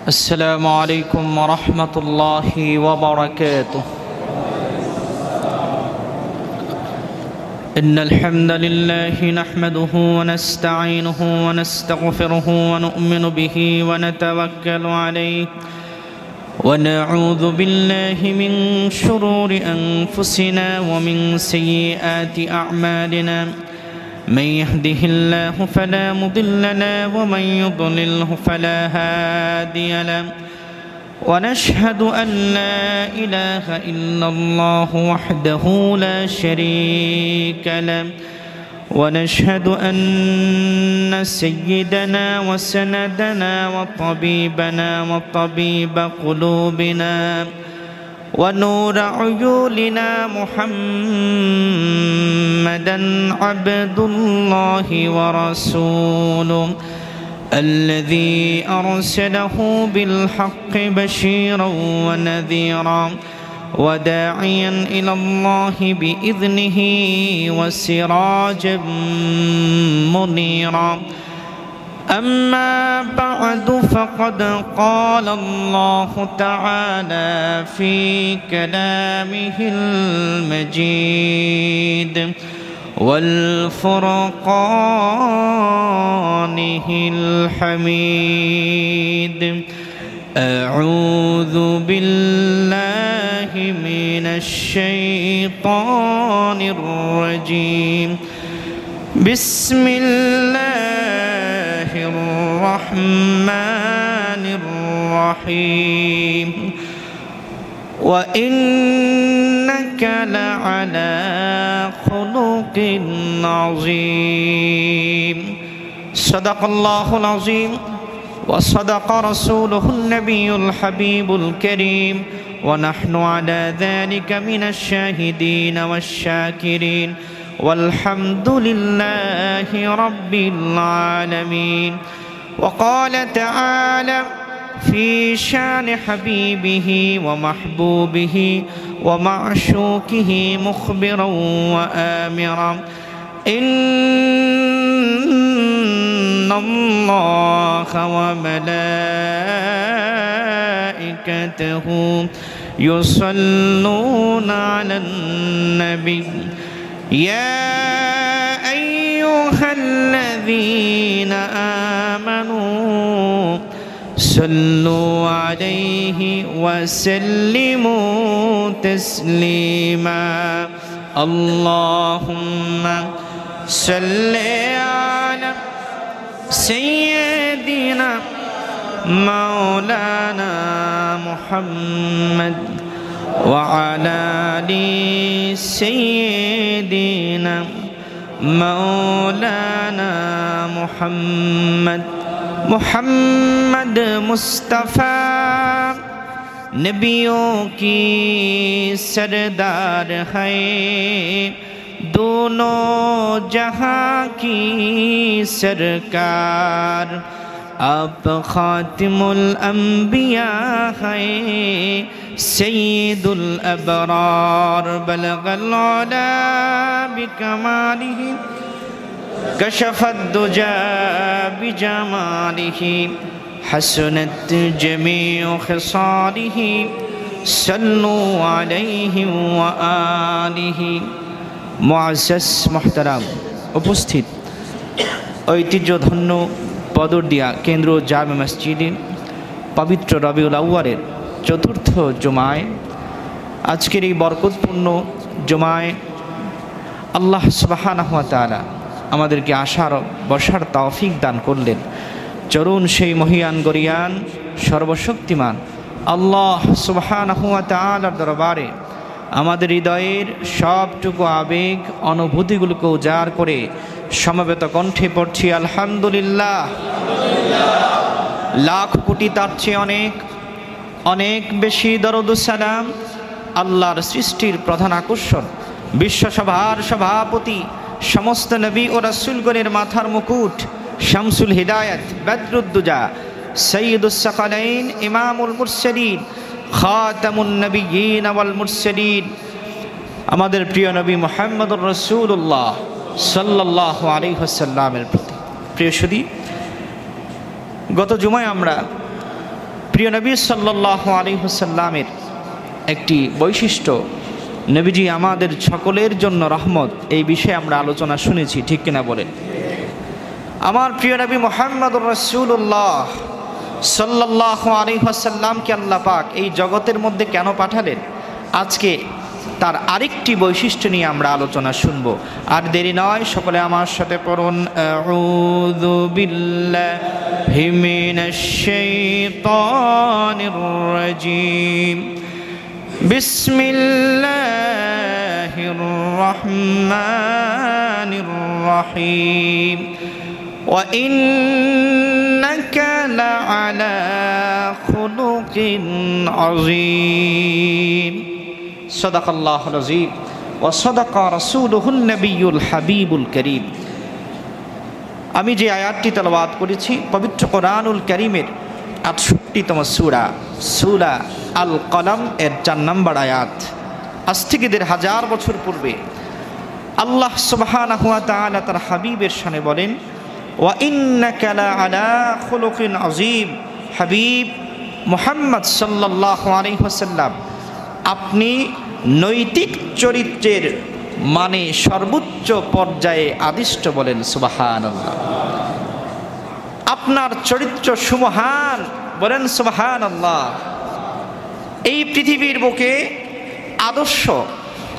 السلام عليكم ورحمة الله وبركاته. إن الحمد لله نحمده ونستعينه ونستغفره ونؤمن به ونتوكل عليه ونعوذ بالله من شرور أنفسنا ومن سيئات أعمالنا. من يهده الله فلا مضل له ومن يضلله فلا هادي له، ونشهد أن لا إله إلا الله وحده لا شريك له، ونشهد أن سيدنا وسندنا وطبيبنا وطبيب قلوبنا ونور عيوننا محمدا عبد الله ورسوله الذي أرسله بالحق بشيرا ونذيرا وداعيا إلى الله بإذنه وسراجا منيرا. أما بعد فقد قال الله تعالى في كلامه المجيد والفرقانه الحميد: أعوذ بالله من الشيطان الرجيم. بسم الله الرحمن الرحيم. وإنك لعلى خلق عظيم. صدق الله العظيم وصدق رسوله النبي الحبيب الكريم، ونحن على ذلك من الشاهدين والشاكرين، والحمد لله رب العالمين. وقال تعالى في شان حبيبه ومحبوبه ومعشوقه مخبرا وآمرا: إن الله وملائكته يصلون على النبي يا أيها الذين آمنوا صلوا عليه وسلموا تسليما. اللهم صل على سيدنا مولانا محمد وعلى آل سيدنا مولانا محمد मुस्तफ़ा नबियों की सरदार है, दोनों जहां की सरकार। आप खातिमुल अंबिया है, सय्यिदुल अबरार। बलगल उला बिकमालिही कशफत दुजा बिजमालिही, हसनत जमीउ खिसालिही, सल्लु अलैहि व आलिही। मुअज़्ज़ज़ मुहतरम उपस्थित ঐতিহ্যধন্য পদরদিয়া কেন্দ্রীয় জামে মসজিদে পবিত্র রবিউল আউয়ালের চতুর্থ জুমায়, আজকের এই বরকতপূর্ণ জুমায় আল্লাহ সুবহানাহু ওয়া তাআলা আমাদেরকে আসার বসার তৌফিক দান করলেন। চরুন সেই মহিয়ান গরিয়ান সর্বশক্তিমান আল্লাহ সুবহানাহু ওয়া তাআলার দরবারে আমাদের হৃদয়ের সবটুকু আবেগ অনুভূতিগুলোকে উজাড় করে সমবেত কণ্ঠে পড়ছি আলহামদুলিল্লাহ। লাখ কোটি তার চেয়ে অনেক অনেক বেশি দরুদ ও সালাম আল্লাহর সৃষ্টির প্রধান আকর্ষণ, বিশ্বসভার সভাপতি, সমস্ত নবী ও রাসূলগণের মাথার মুকুট, শামসুল হিদায়াত, বদরুদ্দুজা, সৈয়দুস সাকালাইন, ইমামুল মুরসালিন, খাতামুন নবিয়্যিন ওয়াল মুরসালিন, আমাদের প্রিয় নবী মুহাম্মদুর রাসূলুল্লাহ সাল্লাল্লাহু আলাইহি ওয়াসাল্লামের প্রতি। প্রিয় সুধী, গত জুমায় আমরা প্রিয় নবী সাল্লাল্লাহু আলাইহি ওয়াসাল্লামের একটি বৈশিষ্ট্য, নবীজি আমাদের সকলের জন্য রহমত, এই বিষয়ে আমরা আলোচনা শুনেছি, ঠিক কিনা বলেন? আমার প্রিয় নবী মুহাম্মদুর রাসূলুল্লাহ সাল্লাল্লাহু আলাইহি ওয়াসাল্লামকে আল্লাহ পাক এই জগতের মধ্যে কেন পাঠালেন, আজকে তার আরেকটি বৈশিষ্ট্য নিয়ে আমরা আলোচনা শুনব। আর দেরি নয়, সকলে আমার সাথে পড়ুন, আউযু বিল্লাহি মিনাশ শাইতানির রাজীম, বিসমিল্লাহির রহমানির রহিম, ওয়া ইন্নাকা লাআলা খুলুকিন আযীম। সাদাকাল্লাহুল আযীম ওয়া সাদাকা রাসূলুহুন নবিয়্যুল হাবিবুল কারীম। আমি যে আয়াতটি তেলাওয়াত করেছি পবিত্র কোরআনুল কারীমের ৬৮তম সূরা, সূরা আল কলম এর ৪ নম্বর আয়াত। আজ থেকে ১৫০০ বছর পূর্বে আল্লাহ সুবহানাহু ওয়া তাআলা তার হাবিবের শানে বলেন, ওয়া ইন্নাকা লাআলা খুলুকিন আযীম। হাবিব মুহাম্মদ সাল্লাল্লাহু আলাইহি ওয়াসাল্লাম, আপনি নৈতিক চরিত্রের মানে সর্বোচ্চ পর্যায়ে আদিষ্ট, বলেন সুবহানাল্লাহ। আপনার চরিত্র সুমহান, বলেন সুবহানাল্লাহ। এই পৃথিবীর বুকে আদর্শ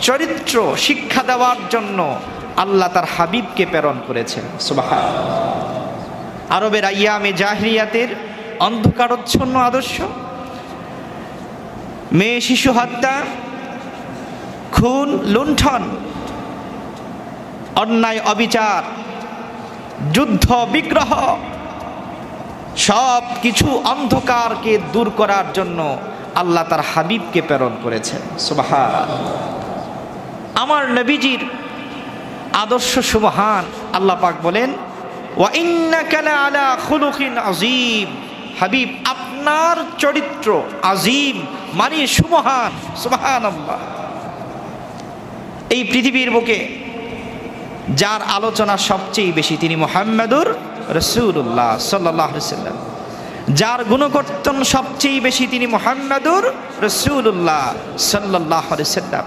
চরিত্র শিক্ষা দেওয়ার জন্য আল্লাহ তার হাবিবকে প্রেরণ করেছেন, সুবহানাল্লাহ। আরবের আইয়ামে জাহিলিয়াতের অন্ধকারচ্ছন্ন আদর্শ, মেয়ে শিশু হত্যা, খুন লুণ্ঠন, অন্যায় অবিচার, যুদ্ধ বিগ্রহ, সব কিছু অন্ধকারকে দূর করার জন্য আল্লাহ তার হাবিবকে প্রেরণ করেছেন, সুবহানাল্লাহ। আমার নবীজির আদর্শ সুমহান। আল্লাহ পাক বলেন, ওয়া ইন্নাকা লাআলা খুলুকিন আযীম। হাবিব, আপনার চরিত্র আযীম মানে সুমহান, সুবহানাল্লাহ। এই পৃথিবীর বুকে যার আলোচনা সবচেয়ে বেশি তিনি মুহাম্মাদুর রাসূলুল্লাহ সাল্লাল্লাহু আলাইহি ওয়াসাল্লাম। যার গুণকীর্তন সবচেয়ে বেশি তিনি মুহাম্মাদুর রাসূলুল্লাহ সাল্লাল্লাহু আলাইহি ওয়াসাল্লাম।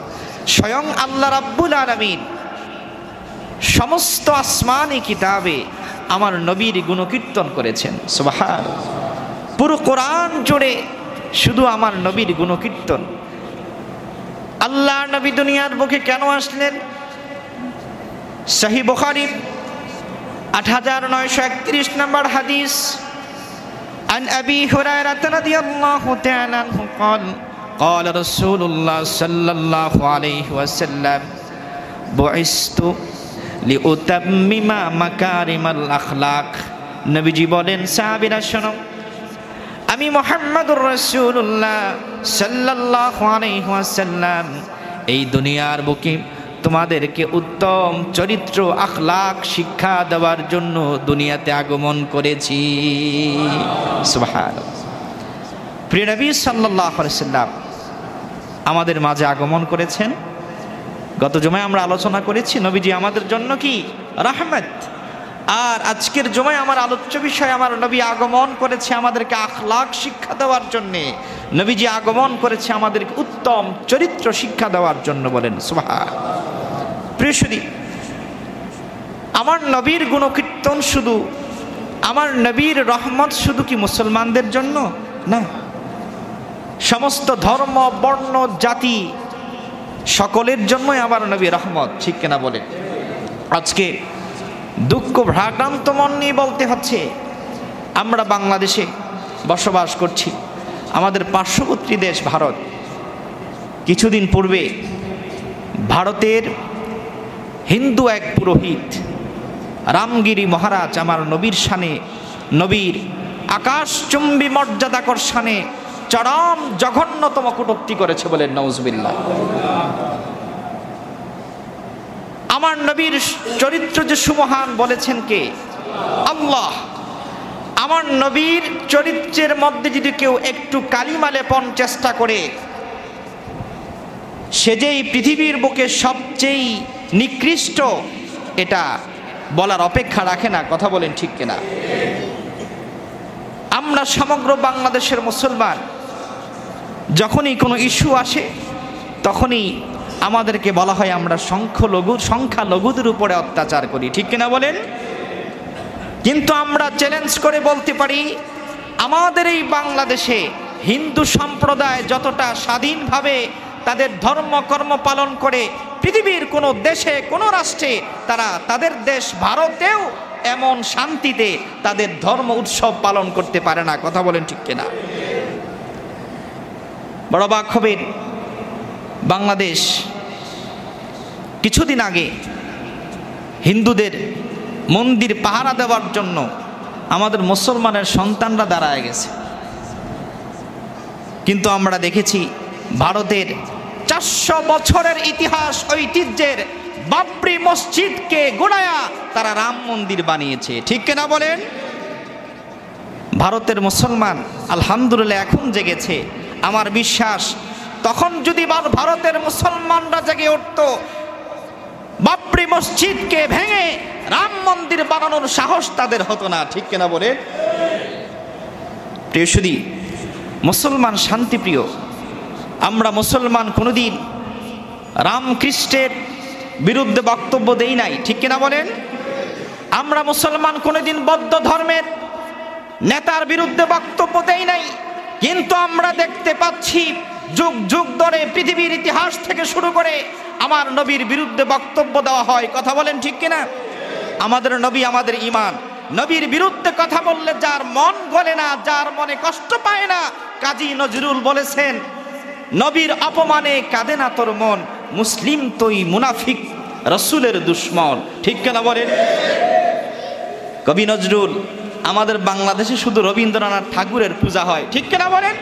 স্বয়ং আল্লাহ রাব্বুল আলামিন সমস্ত আসমানি কিতাবে আমার নবীর গুণকীর্তন করেছেন, সুবহানাল্লাহ। পুরো কোরআন জুড়ে শুধু আমার নবীর গুণকীর্তন। আল্লাহ নবী দুনিয়ার বুকে কেন আসলেন? সহিহ বুখারী ৮৯৩১ নম্বর হাদিস। عن أبي هريرة رضي الله تعالى عنه قال قال رسول الله صلى الله عليه وسلم بعثت لأتمم مكارم الأخلاق। নবীজি বলেন, সাহাবীরা শোনো, আমি মুহাম্মদুর রাসূলুল্লাহ সাল্লাল্লাহু আলাইহি ওয়াসাল্লাম এই দুনিয়ার বুকে তোমাদেরকে উত্তম চরিত্র আখলাক শিক্ষা দেওয়ার জন্য দুনিয়াতে আগমন করেছি, সুবহানাল্লাহ। প্রিয় নবী সাল্লাল্লাহু আলাইহি ওয়াসাল্লাম আমাদের মাঝে আগমন করেছেন। গত জুমায় আমরা আলোচনা করেছি নবীজি আমাদের জন্য কি রহমত। আর আজকের জুমায় আমার আলোচ্য বিষয়, আমার নবী আগমন করেছে আমাদেরকে আখলাক শিক্ষা দেওয়ার জন্যে। নবীজি আগমন করেছে আমাদেরকে উত্তম চরিত্র শিক্ষা দেওয়ার জন্য, বলেন সুবহানাল্লাহ। প্রিয় সুধী, আমার নবীর গুণকীর্তন শুধু, আমার নবীর রহমত শুধু কি মুসলমানদের জন্য না, সমস্ত ধর্ম বর্ণ জাতি সকলের জন্যই আমার নবী রহমত, ঠিক কিনা বলেন? আজকে দুঃখ ভ্রাক্রান্ত মন নিয়ে বলতে হচ্ছে, আমরা বাংলাদেশে বসবাস করছি, আমাদের পার্শ্ববর্তী দেশ ভারত। কিছুদিন পূর্বে ভারতের হিন্দু এক পুরোহিত রামগিরি মহারাজ আমার নবীর শানে, নবীর আকাশচুম্বী মর্যাদাকর শানে চরম জঘন্যতম কটূক্তি করেছে, বলেন নাউজুবিল্লাহ। আমার নবীর চরিত্র যে সুমহান বলেছেন কে? আল্লাহ। আমার নবীর চরিত্রের মধ্যে যদি কেউ একটু কালিমা লেপন চেষ্টা করে, সে যেই পৃথিবীর বুকে সবচেয়ে নিকৃষ্ট, এটা বলার অপেক্ষা রাখে না, কথা বলেন ঠিক কিনা? আমরা সমগ্র বাংলাদেশের মুসলমান, যখনই কোনো ইস্যু আসে তখনই আমাদেরকে বলা হয় আমরা সংখ্যালঘুদের উপরে অত্যাচার করি, ঠিক কিনা বলেন? কিন্তু আমরা চ্যালেঞ্জ করে বলতে পারি, আমাদের এই বাংলাদেশে হিন্দু সম্প্রদায় যতটা স্বাধীনভাবে তাদের ধর্মকর্ম পালন করে, পৃথিবীর কোনো দেশে কোনো রাষ্ট্রে তারা তাদের দেশ ভারতেও এমন শান্তিতে তাদের ধর্ম উৎসব পালন করতে পারে না। কথা বলেন ঠিক কিনা? বড় অবাক হবেন, বাংলাদেশ কিছুদিন আগে হিন্দুদের মন্দির পাহারা দেওয়ার জন্য আমাদের মুসলমানের সন্তানরা দাঁড়ায় গেছে, কিন্তু আমরা দেখেছি ভারতের 400 বছরের ইতিহাস ঐতিহ্যের বাবরি মসজিদকে গোড়ায়া তারা রাম মন্দির বানিয়েছে, ঠিক কিনা বলেন? ভারতের মুসলমান আলহামদুলিল্লাহ এখন জেগেছে। আমার বিশ্বাস তখন যদি ভারতের মুসলমানরা জেগে উঠত, বাবরি মসজিদকে ভেঙে রাম মন্দির বানানোর সাহস তাদের হতো না, ঠিক কিনা বলেন? প্রিয় সুধী, মুসলমান শান্তিপ্রিয়, আমরা মুসলমান কোনোদিন রামকৃষ্ণের বিরুদ্ধে বক্তব্য দেই নাই, ঠিক কিনা বলেন? আমরা মুসলমান কোনোদিন বৌদ্ধ ধর্মের নেতার বিরুদ্ধে বক্তব্য দেই নাই, কিন্তু আমরা দেখতে পাচ্ছি যুগ যুগ ধরে পৃথিবীর ইতিহাস থেকে শুরু করে আমার নবীর বিরুদ্ধে বক্তব্য দেওয়া হয়। কথা বলেন ঠিক কিনা? আমাদের নবী আমাদের ঈমান, নবীর বিরুদ্ধে কথা বললে যার মন গলে না, যার মনে কষ্ট পায় না, কাজী নজরুল বলেছেন, নবীর অপমানে কাঁদে না তোর মন, মুসলিম তুই মুনাফিক রসুলের দুশ্মন, ঠিক কিনা বলেন? কবি নজরুল, আমাদের বাংলাদেশে শুধু রবীন্দ্রনাথ ঠাকুরের পূজা হয়, ঠিক কিনা বলেন?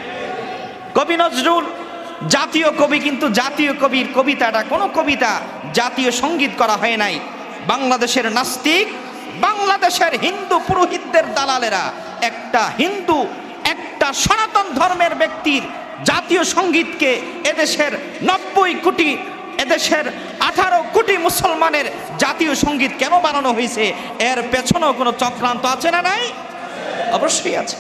কবি নজরুল জাতীয় কবি, কিন্তু জাতীয় কবির কবিতাটা কোনো কবিতা জাতীয় সঙ্গীত করা হয় নাই। বাংলাদেশের নাস্তিক, বাংলাদেশের হিন্দু পুরোহিতদের দালালেরা একটা সনাতন ধর্মের ব্যক্তির জাতীয় সঙ্গীতকে এদেশের 90 কোটি, এদেশের 18 কোটি মুসলমানের জাতীয় সঙ্গীত কেন বানানো হয়েছে? এর পেছনেও কোনো চক্রান্ত আছে না নাই? অবশ্যই আছে।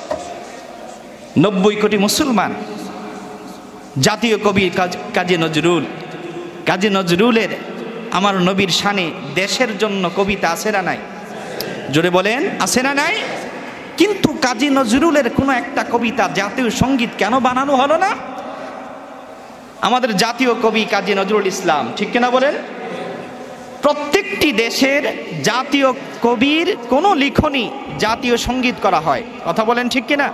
90 কোটি মুসলমান, জাতীয় কবি কাজী নজরুলের আমার নবীর শানে দেশের জন্য কবিতা আছে না নাই? জোরে বলেন, আছে না নাই? কিন্তু কাজী নজরুলের কোনো একটা কবিতা জাতীয় সঙ্গীত কেন বানানো হলো না? আমাদের জাতীয় কবি কাজী নজরুল ইসলাম, ঠিক কিনা বলেন? প্রত্যেকটি দেশের জাতীয় কবির কোনো লিখনই জাতীয় সঙ্গীত করা হয়, কথা বলেন ঠিক কিনা?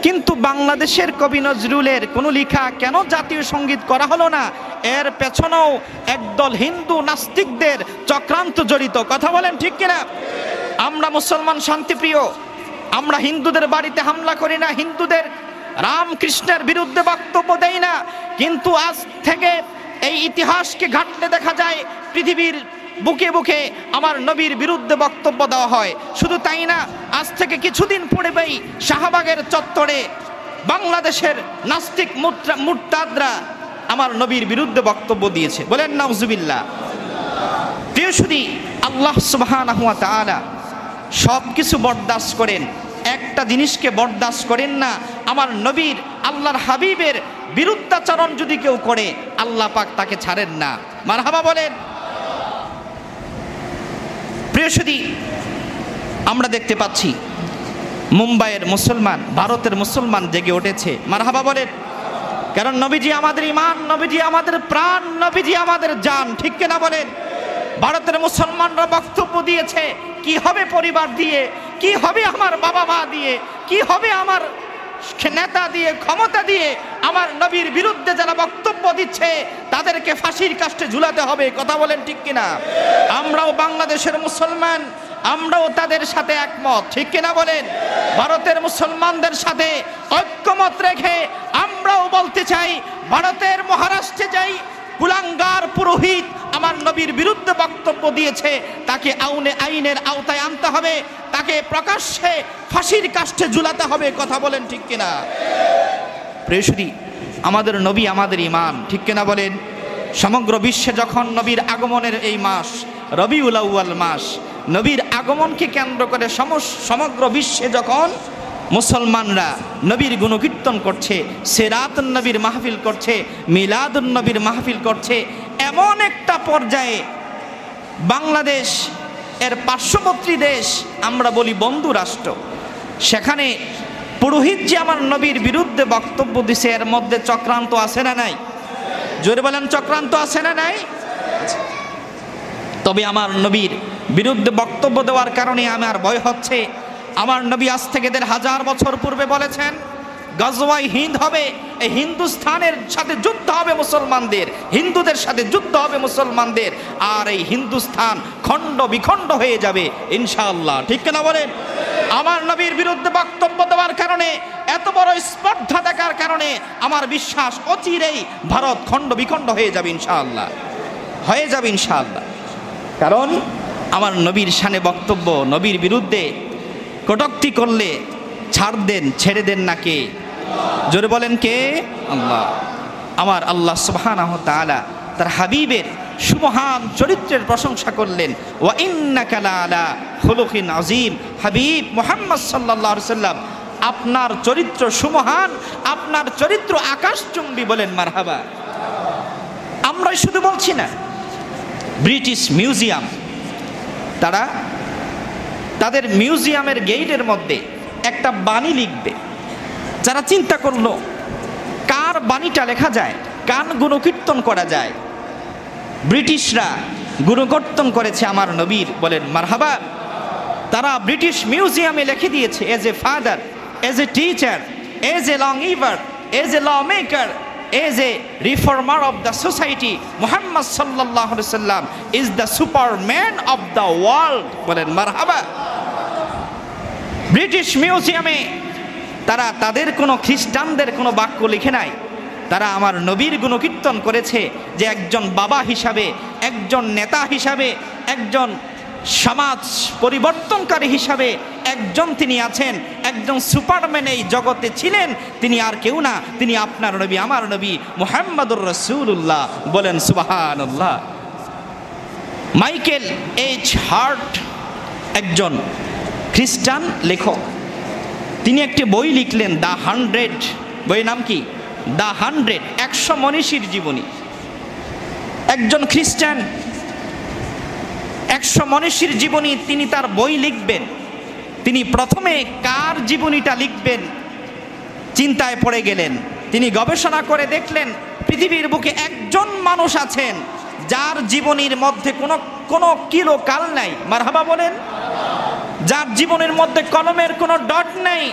কিন্তু বাংলাদেশের কবি নজরুলের কোনো লেখা কেন জাতীয় সঙ্গীত করা হলো না? এর পেছনেও একদল হিন্দু নাস্তিকদের চক্রান্ত জড়িত, কথা বলেন ঠিক কিনা? আমরা মুসলমান শান্তিপ্রিয়, আমরা হিন্দুদের বাড়িতে হামলা করি না, হিন্দুদের রামকৃষ্ণের বিরুদ্ধে বক্তব্য দেই না, কিন্তু আজ থেকে এই ইতিহাসকে ঘাটলে দেখা যায় পৃথিবীর বুকে বুকে আমার নবীর বিরুদ্ধে বক্তব্য দেওয়া হয়। শুধু তাই না, আজ থেকে কিছুদিন পূর্বেই শাহবাগের চত্বরে বাংলাদেশের নাস্তিক মুরতাদরা আমার নবীর বিরুদ্ধে বক্তব্য দিয়েছে, বলেন নাউজুবিল্লাহ। প্রিয় সুধী, আল্লাহ সুবহানাহু ওয়া তাআলা সব কিছু বরদাস্ত করেন, একটা জিনিসকে বরদাস্ত করেন না, আমার নবীর, আল্লাহর হাবিবের বিরুদ্ধাচরণ যদি কেউ করে আল্লাহ পাক তাকে ছাড়েন না। মারহাবা বলেন। প্রিয় সুধী, আমরা দেখতে পাচ্ছি মুম্বাইয়ের মুসলমান, ভারতের মুসলমান জেগে উঠেছে, মারহাবা বলেন। কারণ নবীজি আমাদের ঈমান, নবীজি আমাদের প্রাণ, নবীজি আমাদের জান, ঠিক কিনা বলেন? ভারতের মুসলমানরা বক্তব্য দিয়েছে, কি হবে পরিবার দিয়ে, কি হবে আমার বাবা মা দিয়ে, কি হবে আমার নেতা দিয়ে, ক্ষমতা দিয়ে, আমার নবীর বিরুদ্ধে যারা বক্তব্য দিচ্ছে তাদেরকে ফাঁসির কাস্টে ঝুলাতে হবে, কথা বলেন ঠিক কিনা? আমরাও বাংলাদেশের মুসলমান, আমরাও তাদের সাথে একমত, ঠিক কিনা বলেন? ভারতের মুসলমানদের সাথে ঐক্যমত রেখে আমরাও বলতে চাই, ভারতের মহারাষ্ট্রে যাই কুলাঙ্গার পুরোহিত আমার নবীর বিরুদ্ধে বক্তব্য দিয়েছে, তাকে আইনের আওতায় আনতে হবে, তাকে প্রকাশ্যে ফাঁসির কাস্টে ঝুলাতে হবে, কথা বলেন ঠিক কিনা? প্রিয় সুধী, আমাদের নবী আমাদের ঈমান, ঠিক কিনা বলেন? সমগ্র বিশ্বে যখন নবীর আগমনের এই মাস রবিউল আউয়াল মাস, নবীর আগমনকে কেন্দ্র করে সমগ্র বিশ্বে যখন মুসলমানরা নবীর গুণকীর্তন করছে, সিরাতুন নবীর মাহফিল করছে, মিলাদুন নবীর মাহফিল করছে। এমন একটা পর্যায়ে বাংলাদেশ এর পার্শ্ববর্তী দেশ, আমরা বলি বন্ধু রাষ্ট্র, সেখানে পুরোহিত যে আমার নবীর বিরুদ্ধে বক্তব্য দিছে, এর মধ্যে চক্রান্ত আছে না নাই? জোরে বলেন, চক্রান্ত আছে না নাই? তবে আমার নবীর বিরুদ্ধে বক্তব্য দেওয়ার কারণে আমার ভয় হচ্ছে। আমার নবী আজ থেকে 1000 বছর পূর্বে বলেছেন গজওয়াই হিন্দ হবে, এই হিন্দুস্থানের সাথে যুদ্ধ হবে মুসলমানদের, হিন্দুদের সাথে যুদ্ধ হবে মুসলমানদের, আর এই হিন্দুস্থান খণ্ড বিখণ্ড হয়ে যাবে ইনশাআল্লাহ। ঠিক কিনা বলেন? আমার নবীর বিরুদ্ধে বক্তব্য দেওয়ার কারণে, এত বড় স্পর্ধা দেখার কারণে আমার বিশ্বাস অচিরেই ভারত খণ্ড বিখণ্ড হয়ে যাবে ইনশাআল্লাহ, হয়ে যাবে ইনশাআল্লাহ। কারণ আমার নবীর শানে বক্তব্য, নবীর বিরুদ্ধে কটূক্তি করলে ছাড় দেন, ছেড়ে দেন না কে? জোরে বলেন কে? আল্লাহ। আমার আল্লাহ সুবহানাহু ওয়া তাআলা তার হাবিবের সুমহান চরিত্রের প্রশংসা করলেন, ওয়া ইন্নাকা লাআলা খুলুকিন আযীম। হাবিব মুহাম্মদ সাল্লাল্লাহু আলাইহি সাল্লাম, আপনার চরিত্র সুমহান, আপনার চরিত্র আকাশচুম্বী। বলেন মারহাবা। আমরাই শুধু বলছি না, ব্রিটিশ মিউজিয়াম, তারা তাদের মিউজিয়ামের গেটের মধ্যে একটা বাণী লিখবে। যারা চিন্তা করলো কার বাণীটা লেখা যায়, কার গুণকীর্তন করা যায়? ব্রিটিশরা গুণকীর্তন করেছে আমার নবীর। বলেন মারহাবা। তারা ব্রিটিশ মিউজিয়ামে লিখে দিয়েছে, as a father, as a teacher, as a lawgiver, as a law maker, as a reformer of the society, Muhammad sallallahu alaihi wasallam is the superman of the world. বলেন মারহাবা। British মিউজিয়ামে তারা তাদের কোনো খ্রিস্টানদের কোনো বাক্য লিখে নাই, তারা আমার নবীর গুণকীর্তন করেছে যে একজন বাবা হিসাবে, একজন নেতা হিসাবে, একজন সমাজ পরিবর্তনকারী হিসাবে একজন তিনি আছেন, একজন সুপারম্যান এই জগতে ছিলেন। তিনি আর কেউ না, তিনি আপনার নবী, আমার নবী মুহাম্মদুর রাসূলুল্লাহ। বলেন সুবহানাল্লাহ। মাইকেল এইচ হার্ট একজন খ্রিস্টান লেখক, তিনি একটি বই লিখলেন, দ্য 100। বইয়ের নাম কি? দ্য 100, 100 মনীষীর জীবনী। একজন খ্রিস্টান 100 মনীষীর জীবনী তিনি তার বই লিখবেন। তিনি প্রথমে কার জীবনীটা লিখবেন চিন্তায় পড়ে গেলেন। তিনি গবেষণা করে দেখলেন পৃথিবীর বুকে একজন মানুষ আছেন যার জীবনীর মধ্যে কোনো কিলো কাল নাই। মারহাবা বলেন। যার জীবনের মধ্যে কলমের কোনো ডট নাই,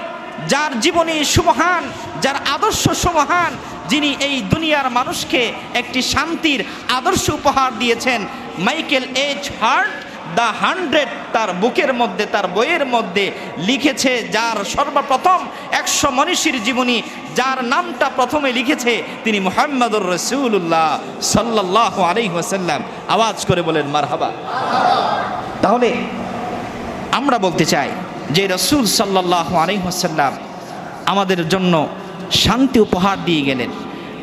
যার জীবনী সুমহান, যার আদর্শ সুমহান, যিনি এই দুনিয়ার মানুষকে একটি শান্তির আদর্শ উপহার দিয়েছেন। মাইকেল এইচ হার্ট দ্য 100 তার বুকের মধ্যে, তার বইয়ের মধ্যে লিখেছে, যার সর্বপ্রথম 100 মনীষীর জীবনী, যার নামটা প্রথমে লিখেছে তিনি মুহাম্মদুর রাসূলুল্লাহ সাল্লাল্লাহু আলাইহি ওয়াসাল্লাম। আওয়াজ করে বলেন মারহাবা। তাহলে আমরা বলতে চাই যে রাসূল সাল্লাল্লাহু আলাইহি ওয়াসাল্লাম আমাদের জন্য শান্তি উপহার দিয়ে গেলেন।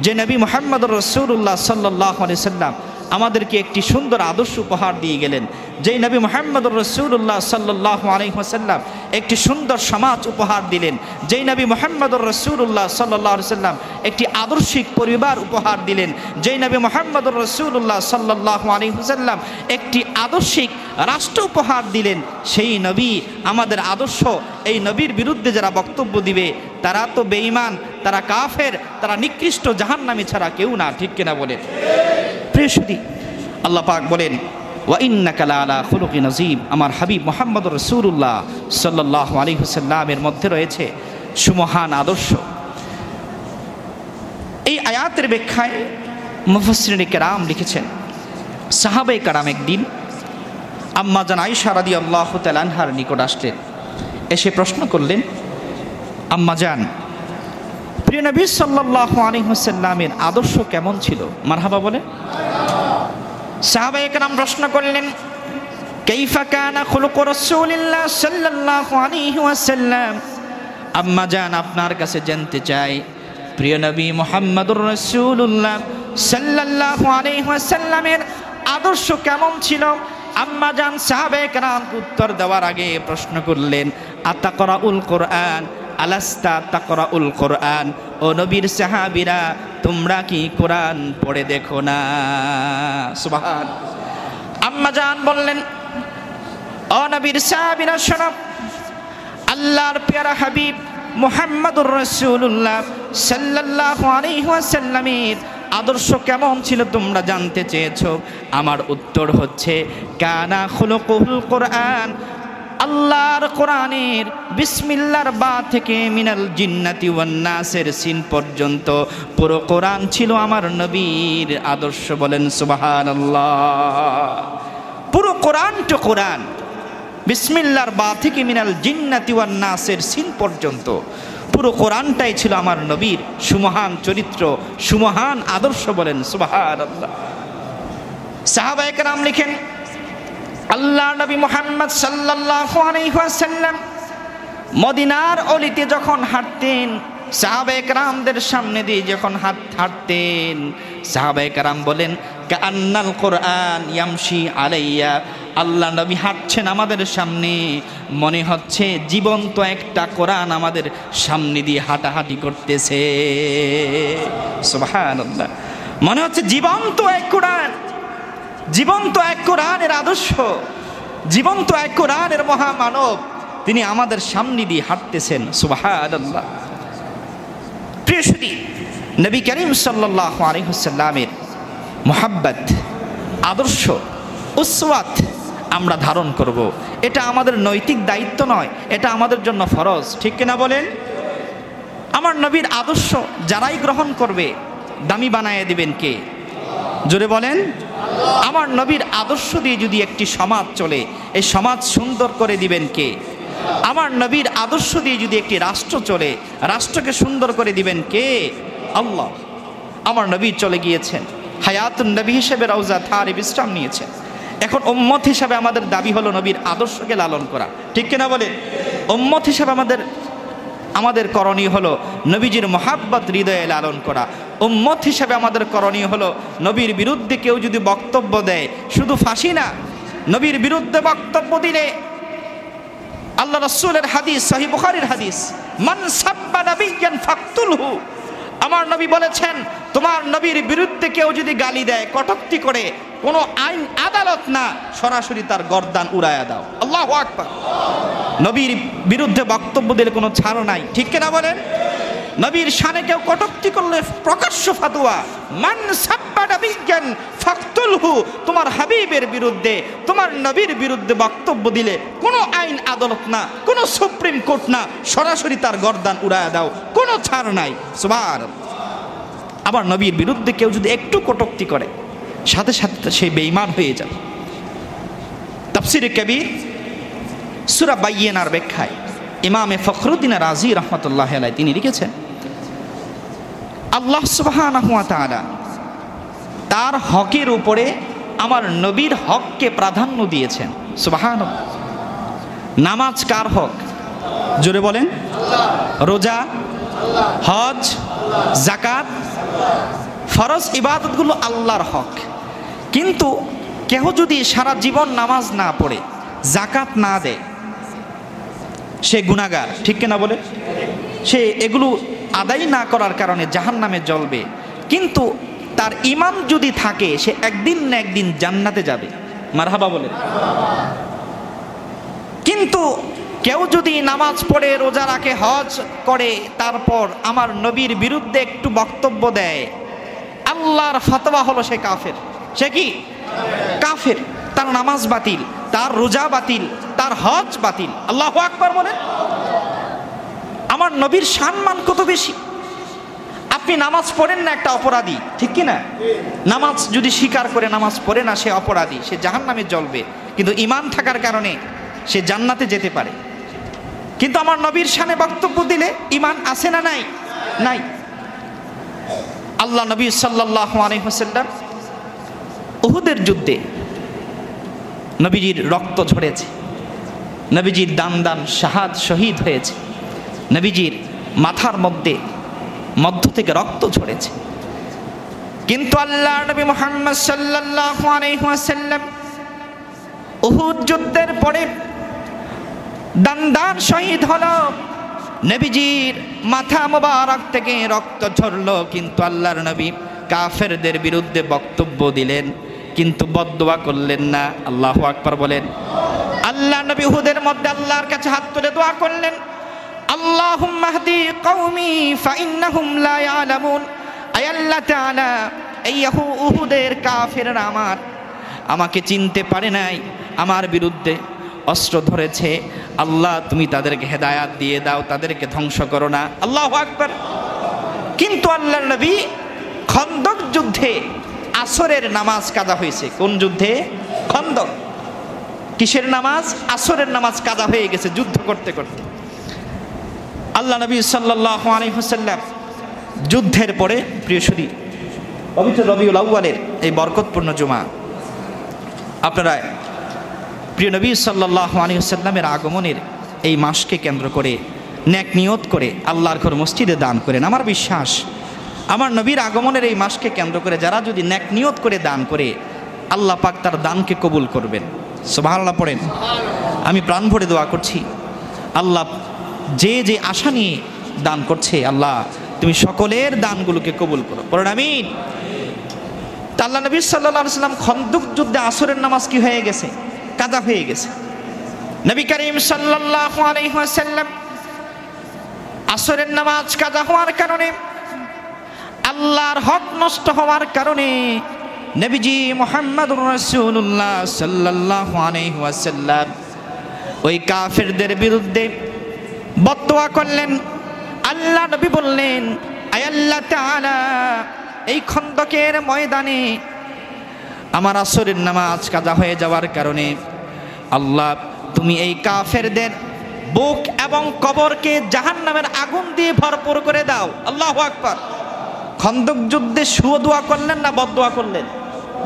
যে নবী মুহাম্মদুর রাসূলুল্লাহ সাল্লাল্লাহু আলাইহি ওয়াসাল্লাম আমাদেরকে একটি সুন্দর আদর্শ উপহার দিয়ে গেলেন। যেই নবী মুহাম্মদুর রাসূলুল্লাহ সাল্লাল্লাহু আলাইহি ওয়াসাল্লাম একটি সুন্দর সমাজ উপহার দিলেন। যেই নবী মুহাম্মদুর রাসূলুল্লাহ সাল্লাল্লাহু আলাইহি ওয়াসাল্লাম একটি আদর্শিক পরিবার উপহার দিলেন। যেই নবী মুহাম্মদুর রাসূলুল্লাহ সাল্লাল্লাহু আলাইহি ওয়াসাল্লাম একটি আদর্শিক রাষ্ট্র উপহার দিলেন, সেই নবী আমাদের আদর্শ। এই নবীর বিরুদ্ধে যারা বক্তব্য দিবে তারা তো বেঈমান, তারা কাফের, তারা নিকৃষ্ট জাহান্নামী ছাড়া কেউ না। ঠিক কিনা বলেন? প্রিয় সুধী, আল্লাহ পাক বলেন, ওয়া ইন্নাকা লাআলা খুলুকিন আযীম। আমার হাবিব মুহাম্মদুর রাসূলুল্লাহ সাল্লাল্লাহু আলাইহি ওয়াসাল্লামের মধ্যে রয়েছে সুমহান আদর্শ। এই আয়াতের ব্যাখ্যায় মুফাসসিরিনে কেরাম লিখেছেন, সাহাবায়ে কেরাম একদিন আম্মা জান আয়েশা রাদিয়াল্লাহু তাআলা আনহার নিকট আসলেন, এসে প্রশ্ন করলেন, আম্মা জান, প্রিয় নবী সাল্লাল্লাহু আলাইহি ওয়াসাল্লামের আদর্শ কেমন ছিল? মারহাবা বলে। সাহাবায়ে কেরাম প্রশ্ন করলেন, কাইফা কানা খুলুকু রাসূলিল্লাহ সাল্লাল্লাহু আলাইহি ওয়াসাল্লাম। আম্মা জান, আপনার কাছে জানতে চাই প্রিয় নবী মুহাম্মদুর রাসূলুল্লাহ সাল্লাল্লাহু আলাইহি ওয়াসাল্লামের আদর্শ কেমন ছিল? আম্মা জান সাহাবায়ে কেরামকে উত্তর দেওয়ার আগে প্রশ্ন করলেন, আতাকরাউল কোরআন? আলাস্তা তাকরাউল কোরআন, ও নবীর সাহাবীরা তোমরা কি কোরআন পড়ে দেখো না? সুবহান। আম্মা জান বললেন, ও নবীর সাহাবীরা শোনো, আল্লাহর প্যারা হাবিব মুহাম্মদুর রাসূলুল্লাহ সাল্লাল্লাহু আলাইহি ওয়াসাল্লামের আদর্শ কেমন ছিল তোমরা জানতে চেয়েছো। আমার উত্তর হচ্ছে কানা খুলুকুল কোরআন, আল্লাহর কোরআনের বিসমিল্লাহর বা থেকে মিনাল জিন্নাতি ওয়ান নাসের সিন পর্যন্ত পুরো কোরআন ছিল আমার নবীর আদর্শ। বলেন সুবহানাল্লাহ। পুরো কোরআন তো কোরআন, বিসমিল্লাহর বা থেকে মিনাল জিন্নাতি ওয়ান নাসের সিন পর্যন্ত পুরো কোরআনটাই ছিল আমার নবীর সুমহান চরিত্র, সুমহান আদর্শ। বলেন সুবহানাল্লাহ। সাহাবায়ে কেরাম লিখেন, আল্লাহ নবী মুহাম্মদ সাল্লাল্লাহু আলাইহি ওয়াসাল্লাম মদিনার অলিতে যখন হাঁটতেন, সাহাবায়ে কেরামদের সামনে দিয়ে যখন হাঁটতেন, সাহাবায়ে কেরাম বলেন কাআন্নাল কোরআন ইয়ামশি আলাইয়া, আল্লাহ নবী হাঁটছেন আমাদের সামনে, মনে হচ্ছে জীবন্ত একটা কোরআন আমাদের সামনে দিয়ে হাঁটাহাঁটি করতেছে। সুবহানাল্লাহ। মনে হচ্ছে জীবন্ত এক কোরআন, জীবন্ত এক কোরআনের আদর্শ, জীবন্ত এক কোরআনের মহামানব তিনি আমাদের সামনে দিয়ে হাঁটতেছেন। সুবহানাল্লাহ। প্রিয় সুধী, নবী করিম সাল্লাল্লাহু আলাইহি ওয়াসাল্লামের মুহাব্বত, আদর্শ, উসওয়াত আমরা ধারণ করব। এটা আমাদের নৈতিক দায়িত্ব নয়, এটা আমাদের জন্য ফরজ। ঠিক কিনা বলেন? আমার নবীর আদর্শ যারাই গ্রহণ করবে দামি বানায় দিবেন কে? জোরে বলেন। আমার নবীর আদর্শ দিয়ে যদি একটি সমাজ চলে, এই সমাজ সুন্দর করে দিবেন কে? আমার নবীর আদর্শ দিয়ে যদি একটি রাষ্ট্র চলে, রাষ্ট্রকে সুন্দর করে দিবেন কে? আল্লাহ। আমার নবী চলে গিয়েছেন, হায়াতুন নবী হিসেবে রওজা থারে বিশ্রাম নিয়েছেন। এখন উম্মত হিসাবে আমাদের দাবি হলো নবীর আদর্শকে লালন করা। ঠিক কিনা বলে? উম্মত হিসাবে আমাদের করণীয় হলো নবীজির মহাব্বত হৃদয়ে লালন করা। উম্মত হিসাবে আমাদের করণীয় হলো নবীর বিরুদ্ধে কেউ যদি বক্তব্য দেয়, শুধু ফাঁসি না, নবীর বিরুদ্ধে বক্তব্য দিলে আল্লাহ রাসূলের হাদিস, সহিহ বুখারীর হাদিস, মান সাব্বা নাবিয়্যান ফাকতুলহু, আমার নবী বলেছেন তোমার নবীর বিরুদ্ধে কেউ যদি গালি দেয়, কটূক্তি করে, কোনো আইন আদালত না, সরাসরি তার গর্দান উড়ায়া দাও। আল্লাহু আকবার। নবীর বিরুদ্ধে বক্তব্য দিলে কোনো ছাড় নাই। ঠিক কিনা বলেন? নবীর শানে কেউ কটূক্তি করলে প্রকাশ্য ফাতোয়া, মান সাব্বা নাবিয়্যান ফাকতুলহু, তোমার হাবিবের বিরুদ্ধে, তোমার নবীর বিরুদ্ধে বক্তব্য দিলে কোনো আইন আদালত না, কোনো সুপ্রিম কোর্ট না, সরাসরি তার গর্দান উড়ায়া দাও, কোনো ছাড় নাই। সুবহানাল্লাহ। আবার নবীর বিরুদ্ধে কেউ যদি একটু কটূক্তি করে, সাথে সাথে সে বেঈমান হয়ে যাবে। তাফসীরে কবির সূরা বাইয়িনার ব্যাখ্যায় ইমামে ফখরুদ্দিন রাজি রাহমাতুল্লাহি আলাইহি তিনি লিখেছেন, আল্লাহ সুবহানাহু ওয়া তাআলা তার হকের উপরে আমার নবীর হককে প্রাধান্য দিয়েছেন। সুবহানাল্লাহ। নামাজ কার হক? জোরে বলেন। রোজা, হজ, যাকাত, ফরজ ইবাদতগুলো আল্লাহর হক। কিন্তু কেহ যদি সারা জীবন নামাজ না পড়ে, যাকাত না দেয়, সে গুনাহগার। ঠিক কিনা বলে? সে এগুলো আদায় না করার কারণে জাহান্নামে জ্বলবে। কিন্তু তার ঈমান যদি থাকে, সে একদিন না একদিন জান্নাতে যাবে। মারহাবা বলে। কিন্তু কেউ যদি নামাজ পড়ে, রোজা রাখে, হজ করে, তারপর আমার নবীর বিরুদ্ধে একটু বক্তব্য দেয়, আল্লাহর ফতোয়া হলো সে কাফের। সে কি? কাফের। তার নামাজ বাতিল, তার রোজা বাতিল, তার হজ বাতিল। আল্লাহু আকবার বলে। আমার নবীর সম্মান কত বেশি। আপনি নামাজ পড়েন না, একটা অপরাধী। ঠিক কি না? নামাজ যদি স্বীকার করে নামাজ পড়ে না, সে অপরাধী, সে জাহান্নামে জ্বলবে। কিন্তু ঈমান থাকার কারণে সে জান্নাতে যেতে পারে। কিন্তু আমার নবীর শানে বক্তব্য দিলে ঈমান আছে না নাই? নাই। আল্লাহ নবী সাল্লাল্লাহু আলাইহি ওয়াসাল্লাম উহুদের যুদ্ধে নবীজির রক্ত ঝরেছে, নবীজির দান শহীদ হয়েছে, নবীজির মাথার মধ্য থেকে রক্ত ঝরেছে। কিন্তু আল্লাহ নবী মুহাম্মদ সাল্লাল্লাহু আলাইহি ওয়াসাল্লাম উহুদ যুদ্ধের পরে দান শহীদ হলো, নবীজির মাথা মোবারক থেকে রক্ত ঝরলো, কিন্তু আল্লাহর নবী কাফেরদের বিরুদ্ধে বক্তব্য দিলেন, কিন্তু বদদোয়া করলেন না। আল্লাহু আকবার বলেন। আল্লাহ নবী উহুদের মধ্যে আল্লাহর কাছে হাত তুলে দোয়া করলেন, আল্লাহুম্মা হদি কওমি ফাইন্নাহুম লা ইয়ালামুন। আয় আল্লাহ তাআলা, এই উহুদের কাফেররা আমাকে চিনতে পারে নাই, আমার বিরুদ্ধে অস্ত্র ধরেছে। আল্লাহ তুমি তাদেরকে হেদায়াত দিয়ে দাও, তাদেরকে ধ্বংস করো না। আল্লাহু আকবার। কিন্তু আল্লাহর নবী খন্দক যুদ্ধে আসরের নামাজ কাজা হয়েছে। কোন যুদ্ধে? খন্দক। কিসের নামাজ? আসরের নামাজ কাজা হয়ে গেছে যুদ্ধ করতে করতে। আল্লাহ নবী সাল্লাল্লাহু আলাইহি ওয়াসাল্লাম যুদ্ধের পরে, প্রিয় সুধী, পবিত্র রবিউল আউয়ালের এই বরকতপূর্ণ জুমা, আপনারা প্রিয় নবী সাল্লাল্লাহু আলাইহি ওয়াসাল্লামের আগমনের এই মাসকে কেন্দ্র করে নেক নিয়ত করে আল্লাহর ঘর মসজিদে দান করেন। আমার বিশ্বাস, আমার নবীর আগমনের এই মাসকে কেন্দ্র করে যারা যদি নেক নিয়ত করে দান করে, আল্লাহ পাক তার দানকে কবুল করবেন। সুবহানাল্লাহ পড়েন। আমি প্রাণ ভরে দোয়া করছি, আল্লাহ যে যে আশা নিয়ে দান করছে, আল্লাহ তুমি সকলের দানগুলোকে কবুল করো। পড়েন আমিন। তা আল্লাহ নবী সাল্লাল্লাহু আলাইহি ওয়াসাল্লাম খন্দক যুদ্ধে আসরের নামাজ কি হয়ে গেছে? কাজা হয়ে গেছে। নবী করিম সাল্লাল্লাহু আলাইহি ওয়াসাল্লাম আসরের নামাজ কাজা হওয়ার কারণে, আল্লাহর হক নষ্ট হওয়ার কারণে নবীজি মুহাম্মদুর রাসূলুল্লাহ সাল্লাল্লাহু আলাইহি ওয়াসাল্লাম ওই কাফেরদের বিরুদ্ধে বদদোয়া করলেন। আল্লাহ নবী বললেন, আয় আল্লাহ তাআলা, এই খন্দকের ময়দানে আমার আসরের নামাজ কাজা হয়ে যাওয়ার কারণে আল্লাহ তুমি এই কাফেরদের বুক এবং কবরকে জাহান্নামের আগুন দিয়ে ভরপুর করে দাও। আল্লাহু আকবার। খন্দক যুদ্ধে শুও দোয়া করলেন না বদদোয়া করলেন?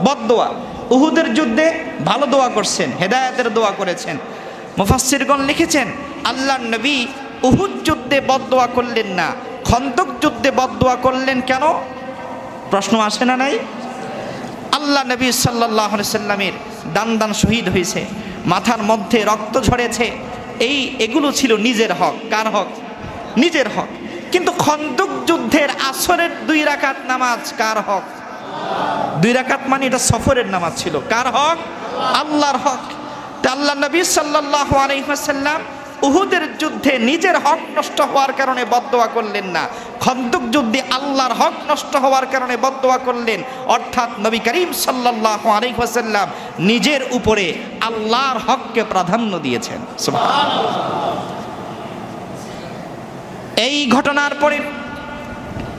বদদোয়া। উহুদের যুদ্ধে ভালো দোয়া করছেন, হেদায়েতের দোয়া করেছেন। মুফাসসিরগণ লিখেছেন, আল্লাহর নবী উহুদ যুদ্ধে বদদোয়া করলেন না, খন্দক যুদ্ধে বদদোয়া করলেন কেন? প্রশ্ন আসে না নাই? আল্লাহ নবী সাল্লাল্লাহু আলাইহি সাল্লামের দান শহীদ হয়েছে, মাথার মধ্যে রক্ত ঝরেছে, এগুলো ছিল নিজের হক। কার হক? নিজের হক। কিন্তু খন্দক যুদ্ধের আসরের 2 রাকাত নামাজ কার হক? 2 রাকাত মানে এটা সফরের নামাজ ছিল। কার হক? আল্লাহর হক। তা আল্লাহ নবী সাল্লাল্লাহু আলাইহি ওয়াসাল্লাম উহুদের যুদ্ধে নিজের হক নষ্ট হওয়ার কারণে বদদোয়া করলেন না, খন্দক যুদ্ধে আল্লাহর হক নষ্ট হওয়ার কারণে বদদোয়া করলেন। অর্থাৎ নবী করিম সাল্লাল্লাহু আলাইহি ওয়াসাল্লাম নিজের উপরে আল্লাহর হককে প্রাধান্য দিয়েছেন। সুবহানাল্লাহ। এই ঘটনার পরে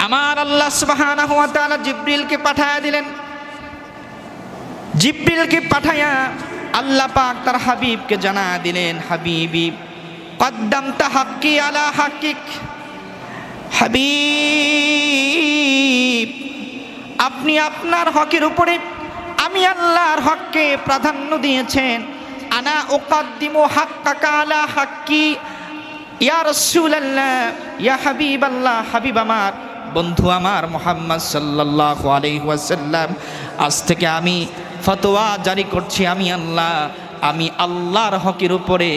আমার আল্লাহ সুবহানাহু ওয়া তাআলা জিবরিলকে পাঠায়া দিলেন। জিবরিলকে পাঠায়া আল্লাহ পাক তার হাবিবকে জানা দিলেন, হাবিবি কদ্দামতা হাক্কি আলা হাক্কিক। হাবিব, আপনি আপনার হকের উপরে আমি আল্লাহর হককে প্রাধান্য দিয়েছেন। আনা উকদ্দিমু হাক্কাকা আলা হাক্কি ইয়া রাসূলুল্লাহ, ইয়া হাবিবাল্লাহ, হাবিব আমার, বন্ধু আমার মুহাম্মদ সাল্লাল্লাহু আলাইহি ওয়াসাল্লাম, আজ থেকে আমি ফতোয়া জারি করছি, আমি আল্লাহর হকের উপরে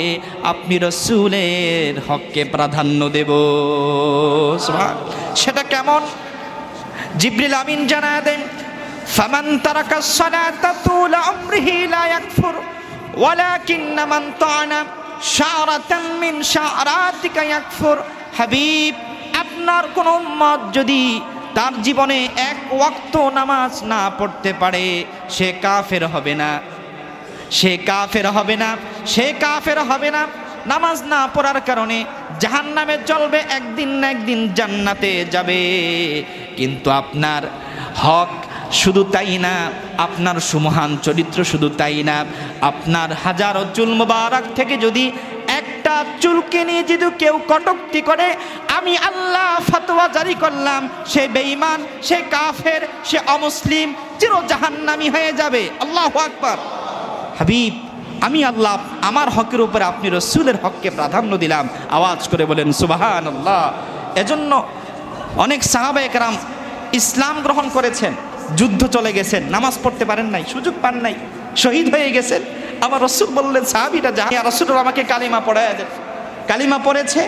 আপনি রাসূলের হককে প্রাধান্য দেব। সেটা কেমন? জিবরিল আমিন জানা দেন, ফামান তারাকা সালাতা তুলা আমরিহি লা ইয়াকফুর ওয়ালাকিন্না মান তাআনা শারাতান মিন শারাতিকা ইয়াকফুর। হাবিব, আপনার কোন উম্মত যদি তার জীবনে 1 ওয়াক্ত নামাজ না পড়তে পারে, সে কাফের হবে না, সে কাফের হবে না, সে কাফের হবে না। নামাজ না পড়ার কারণে জাহান্নামে চলবে, একদিন না একদিন জান্নাতে যাবে। কিন্তু আপনার হক শুধু তাই না, আপনার সুমহান চরিত্র শুধু তাই না, আপনার হাজারো চুল মোবারক থেকে যদি একটা চুলকে নিয়ে যদি কেউ কটূক্তি করে, আমি আল্লাহ ফতোয়া জারি করলাম, সে বেঈমান, সে কাফের, সে অমুসলিম, চির জাহান্নামী হয়ে যাবে। আল্লাহু আকবার। হাবিব, আমি আল্লাহ আমার হকের উপরে আপনি রাসূলের হককে প্রাধান্য দিলাম। আওয়াজ করে বলেন সুবহানাল্লাহ। এজন্য অনেক সাহাবায়ে কেরাম ইসলাম গ্রহণ করেছেন, যুদ্ধ চলে গেছেন, নামাজ পড়তে পারেন নাই, সুযোগ পান নাই, শহীদ হয়ে গেছেন। আমার রাসূল বললেন, সাহাবীরা যা, ইয়া রাসূলুল্লাহ আমাকে কালিমা পড়ায়া দেন। কালিমা পড়েছে,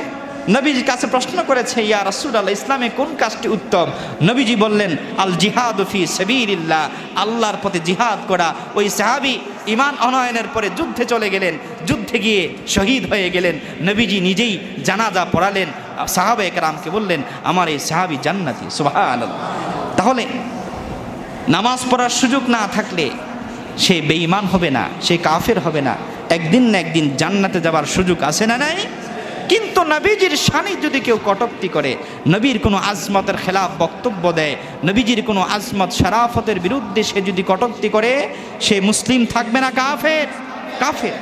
নবীজির কাছে প্রশ্ন করেছে, ইয়া রাসূলুল্লাহ, ইসলামে কোন কাজটি উত্তম? নবীজি বললেন, আল জিহাদু ফি সাবিলিল্লাহ, আল্লাহর পথে জিহাদ করা। ওই সাহাবী ঈমান আনয়নের পরে যুদ্ধে চলে গেলেন, যুদ্ধে গিয়ে শহীদ হয়ে গেলেন। নবীজি নিজেই জানাজা পড়ালেন, সাহাবায়ে কেরামকে বললেন, আমার এই সাহাবী জান্নাতি। সুবহানাল্লাহ। তাহলে নামাজ পড়ার সুযোগ না থাকলে সে বেঈমান হবে না, সে কাফের হবে না, একদিন না একদিন জান্নাতে যাবার সুযোগ আছে না নাই? কিন্তু নবীজির শানে যদি কেউ কটূক্তি করে, নবীর কোনো আজমতের খেলাফ বক্তব্য দেয়, নবীজির কোনো আজমত শরাফতের বিরুদ্ধে সে যদি কটূক্তি করে, সে মুসলিম থাকবে না কাফের? কাফের।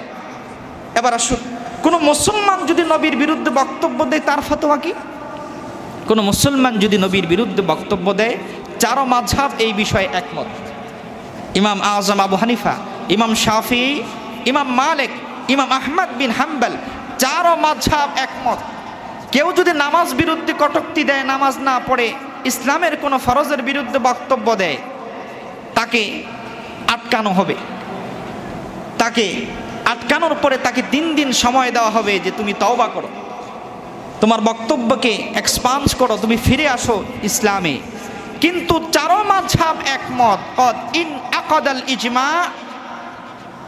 এবার আসুন, কোনো মুসলমান যদি নবীর বিরুদ্ধে বক্তব্য দেয়, তার ফতোয়া কি? কোনো মুসলমান যদি নবীর বিরুদ্ধে বক্তব্য দেয়, চারো মাযহাব এই বিষয়ে একমত। ইমাম আযম আবু হানিফা, ইমাম শাফিঈ, ইমাম মালিক, ইমাম আহমদ বিন হাম্বল, চারো মাযহাব একমত। কেউ যদি নামাজ বিরুদ্ধে কটূক্তি দেয়, নামাজ না পড়ে, ইসলামের কোনো ফরজের বিরুদ্ধে বক্তব্য দেয়, তাকে আটকানো হবে। তাকে আটকানোর পরে তাকে 3 দিন সময় দেওয়া হবে যে তুমি তওবা করো, তোমার বক্তব্যকে এক্সপান্স করো, তুমি ফিরে আসো ইসলামে। কিন্তু চারো মাযহাব একমত, কদ ইন আকাদাল ইজমা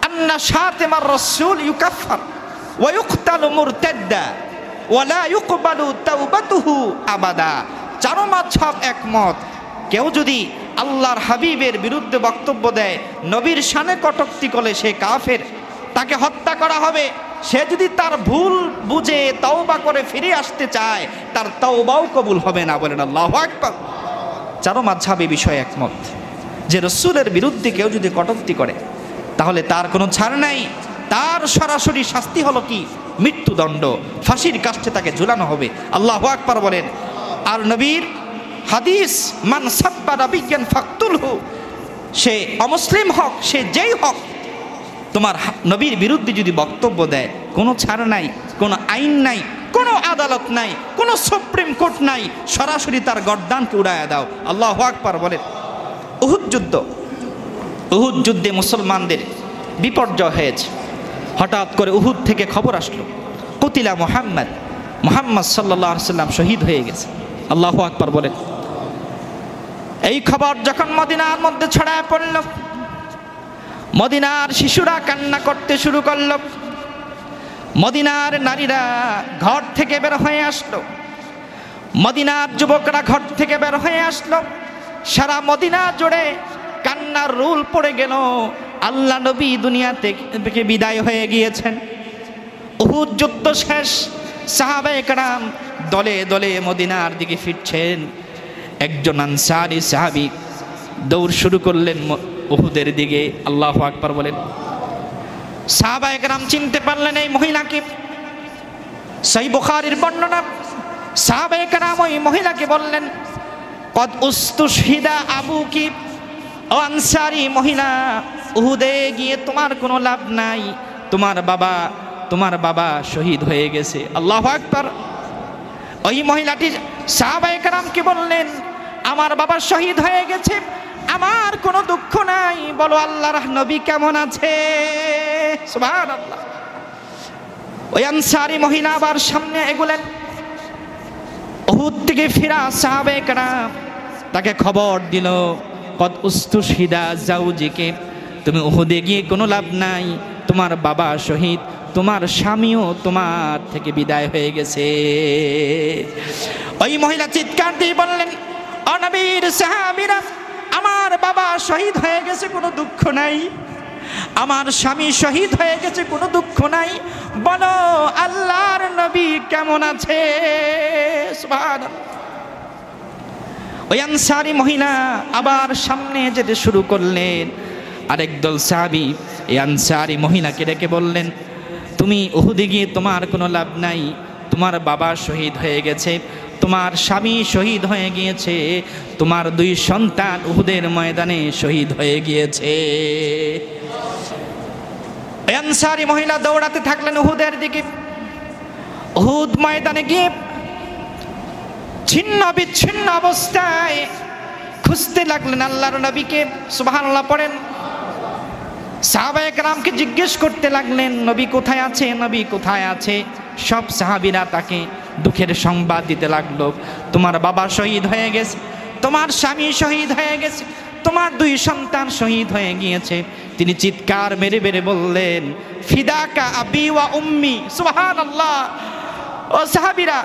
আন্না শাতিমার রাসূল ইউকাফফার ওয়া ইউকতালু মুরতাদ্দা ওয়া লা ইউকবালু তাওবাতুহু আবাদা। চারো মাযহাব একমত, কেউ যদি আল্লাহর হাবিবের বিরুদ্ধে বক্তব্য দেয়, নবীর শানে কটূক্তি করে, সে কাফের, তাকে হত্যা করা হবে। সে যদি তার ভুল বুঝে তওবা করে ফিরে আসতে চায়, তার তওবাও কবুল হবে না। বলেন আল্লাহু আকবার। চারো মাযহাব এই বিষয়ে একমত যে রাসূলের বিরুদ্ধে কেউ যদি কটূক্তি করে, তাহলে তার কোনো ছাড় নাই, তার সরাসরি শাস্তি হলো কি? মৃত্যুদণ্ড, ফাঁসির কাষ্ঠে তাকে ঝুলানো হবে। আল্লাহু আকবার বলেন। আর নবীর হাদিস, মান সাব্বা নাবিয়্যান ফাকতুলহু, সে অমুসলিম হোক, সে যেই হোক, তোমার নবীর বিরুদ্ধে যদি বক্তব্য দেয়, কোনো ছাড় নাই, কোনো আইন নাই, কোনো আদালত নাই, কোনো সুপ্রিম কোর্ট নাই, সরাসরি তার গর্দানকে উড়াইয়া দাও। আল্লাহু আকবার বলেন। উহুদ যুদ্ধ, উহুদ যুদ্ধে মুসলমানদের বিপর্যয় হয়েছে। হঠাৎ করে উহুদ থেকে খবর আসলো, কুতিলা মুহাম্মদ, মুহাম্মদ সাল্লাল্লাহু আলাইহি ওয়াসাল্লাম শহীদ হয়ে গেছে। আল্লাহু আকবার বলেন। এই খবর যখন মদিনার মধ্যে ছড়ায় পড়ল, মদিনার শিশুরা কান্না করতে শুরু করল, মদিনার নারীরা ঘর থেকে বের হয়ে আসলো, মদিনার যুবকরা ঘর থেকে বের হয়ে আসলো। সারা মদিনা জুড়ে কান্নার রোল পড়ে গেল, আল্লাহ নবী দুনিয়া থেকে বিদায় হয়ে গিয়েছেন। উহুদ যুদ্ধ শেষ, সাহাবায়ে কেরাম দলে দলে মদিনার দিকে ফিরছেন। একজন আনসারী সাহাবী দৌড় শুরু করলেন উহুদের দিকে। আল্লাহু আকবার বলেন। সাহাবায়ে কেরাম চিনতে পারলেন এই মহিলাকে। সহিহ বুখারীর বর্ণনা, সাহাবায়ে কেরাম ওই মহিলাকে বললেন, কদ উস্তুশহিদা আবুকি, ও আনসারী মহিলা, উহুদে গিয়ে তোমার কোনো লাভ নাই, তোমার বাবা শহীদ হয়ে গেছে। আল্লাহু আকবার। ওই মহিলাটি সাহাবায়ে কেরামকে বললেন, আমার বাবা শহীদ হয়ে গেছে, আমার কোনো দুঃখ নাই, বলো আল্লাহর নবী কেমন আছে? সুবহানাল্লাহ। ওই আনসারী মহিলা আবার সামনে এগোলেন। উহুদ থেকে ফিরা সাহাবায়ে কেরাম তাকে খবর দিল, কদ উস্তুশহিদা জাওজিকে, তুমি উহুদে গিয়ে কোনো লাভ নাই, তোমার বাবা শহীদ, তোমার স্বামীও তোমার থেকে বিদায় হয়ে গেছে। ওই মহিলা চিৎকার দিয়ে বললেন, ও নবীর সাহাবীরা, আমার বাবা শহীদ হয়ে গেছে, কোনো দুঃখ নাই, আমার স্বামী শহীদ হয়ে গেছে, কোনো দুঃখ নাই, বলো আল্লাহর নবী কেমন আছে? সুবহানাল্লাহ। ওই আনসারী মহিলা আবার সামনে যেতে শুরু করলেন। আরেক দল সাহাবী এই আনসারী মহিলাকে ডেকে বললেন, তুমি উহুদে গিয়ে তোমার কোনো লাভ নাই, তোমার বাবা শহীদ হয়ে গেছে, তোমার স্বামী শহীদ হয়ে গিয়েছে, তোমার 2 সন্তান উহুদের ময়দানে শহীদ হয়ে গিয়েছে। আনসারী মহিলা দৌড়াতে থাকলেন উহুদের দিকে। উহুদ ময়দানে গিয়ে ছিন্ন বিচ্ছিন্ন অবস্থায় খুঁজতে লাগলেন আল্লাহর নবীকে। সুবহানাল্লাহ পড়েন। সাহাবায়ে কেরামকে জিজ্ঞেস করতে লাগলেন, নবী কোথায় আছে, নবী কোথায় আছে? সব সাহাবীরা তাকে দুঃখের সংবাদ দিতে লাগলো, তোমার বাবা শহীদ হয়ে গেছে, তোমার স্বামী শহীদ হয়ে গেছে, তোমার 2 সন্তান শহীদ হয়ে গিয়েছে। তিনি চিৎকার মেরে মেরে বললেন, ফিদাকা আবি ওয়া উম্মি। সুবহানাল্লাহ। ও সাহাবীরা,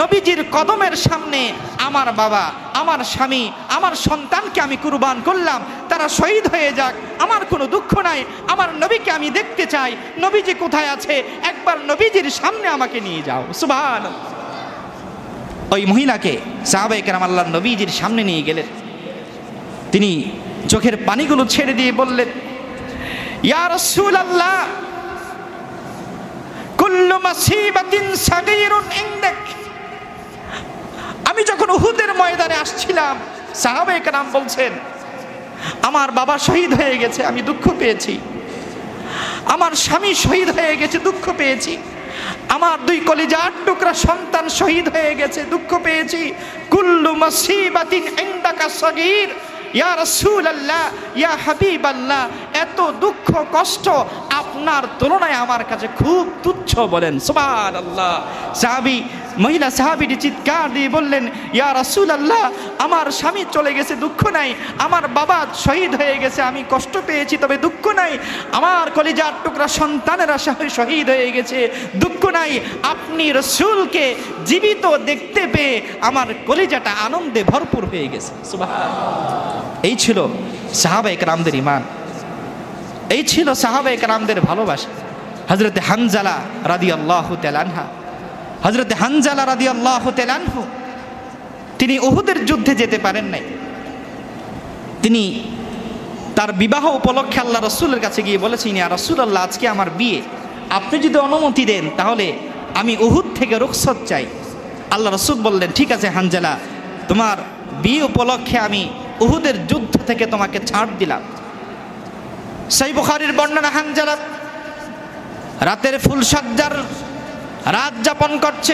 নবীজির কদমের সামনে আমার বাবা, আমার স্বামী, আমার সন্তানকে আমি কুরবান করলাম, তারা শহীদ হয়ে যাক, আমার কোনো দুঃখ নাই। আমার নবীকে আমি দেখতে চাই, নবীজি কোথায় আছে, একবার নবীজির সামনে আমাকে নিয়ে যাও। সুবহানাল্লাহ। ওই মহিলাকে সাহাবায়ে কেরাম আল্লাহর নবীজির সামনে নিয়ে গেলেন। তিনি চোখের পানিগুলো ছেড়ে দিয়ে বললেন, ইয়া রাসূলুল্লাহ, কুল্লু মাসিবাতিন সাগীরুন ইনদাক। আমি যখন উহুদের ময়দানে আসছিলাম, সাহাবায়ে কেরাম বলছেন, আমার বাবা শহীদ হয়ে গেছে, আমি দুঃখ পেয়েছি। আমার স্বামী শহীদ হয়ে গেছে, দুঃখ পেয়েছি। আমার 2 কলিজার টুকরা সন্তান শহীদ হয়ে গেছে, দুঃখ পেয়েছি। কুল্লু মাসিবাতিন ইনদাকা সাগীর। ইয়া রাসূলুল্লাহ, ইয়া হাবিবাল্লাহ, এত দুঃখ কষ্ট আপনার তুলনায় আমার কাছে খুব তুচ্ছ। বলেন সুবহানাল্লাহ। মহিলা সাহাবীটি চিৎকার দিয়ে বললেন, ইয়া রাসূলুল্লাহ, আমার স্বামী চলে গেছে, দুঃখ নাই। আমার বাবা শহীদ হয়ে গেছে, আমি কষ্ট পেয়েছি, তবে দুঃখ নাই। আমার কলিজার টুকরা সন্তানেরা শহীদ হয়ে গেছে, দুঃখ নাই। আপনি রাসূলকে জীবিত দেখতে পেয়ে আমার কলিজাটা আনন্দে ভরপুর হয়ে গেছে। সুবহানাল্লাহ। এই ছিল সাহাবায়ে কেরামদের ঈমান, এই ছিল সাহাবায়ে কেরামদের ভালোবাসা। হযরতে হানজালা রাদিয়াল্লাহু তাআলা আনহা, হযরতে হানজালা রাদিয়াল্লাহু তাআলা আনহু, তিনি উহুদের যুদ্ধে যেতে পারেন নাই। তিনি তার বিবাহ উপলক্ষে আল্লাহ রাসূলের কাছে গিয়ে বলেছেন, ইয়া রাসূলুল্লাহ, আজকে আমার বিয়ে, আপনি যদি অনুমতি দেন তাহলে আমি উহুদ থেকে রুখসত চাই। আল্লাহ রাসূল বললেন, ঠিক আছে হানজালা, তোমার বিয়ে উপলক্ষে আমি উহুদের যুদ্ধ থেকে তোমাকে ছাড় দিলাম। সহিহ বুখারীর বর্ণনা, হানজালা রাতের ফুলসজ্জার রাত যাপন করছে,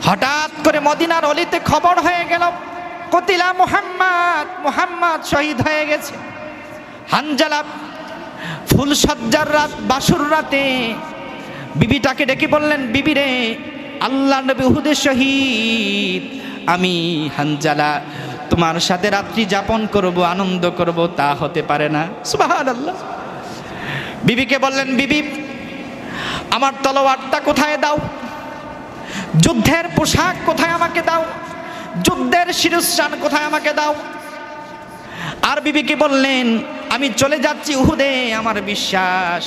হঠাৎ করে মদিনার অলিতে খবর হয়ে গেল, কতিলা মুহাম্মদ, মুহাম্মদ শহীদ হয়ে গেছে। হানজালা ফুলসজ্জার রাত, বাসুর রাতে বিবিটাকে ডেকে বললেন, বিবি রে, আল্লাহর নবী উহুদে শহীদ, আমি হানজালা তোমার সাথে রাত্রি যাপন করব, আনন্দ করব, তা হতে পারে না। সুবহানাল্লাহ। বিবিকে বললেন, বিবি, আমার তলোয়ারটা কোথায় দাও, যুদ্ধের পোশাক কোথায় আমাকে দাও, যুদ্ধের শিরস্ত্রাণ কোথায় আমাকে দাও। আর বিবিকে বললেন, আমি চলে যাচ্ছি উহুদে, আমার বিশ্বাস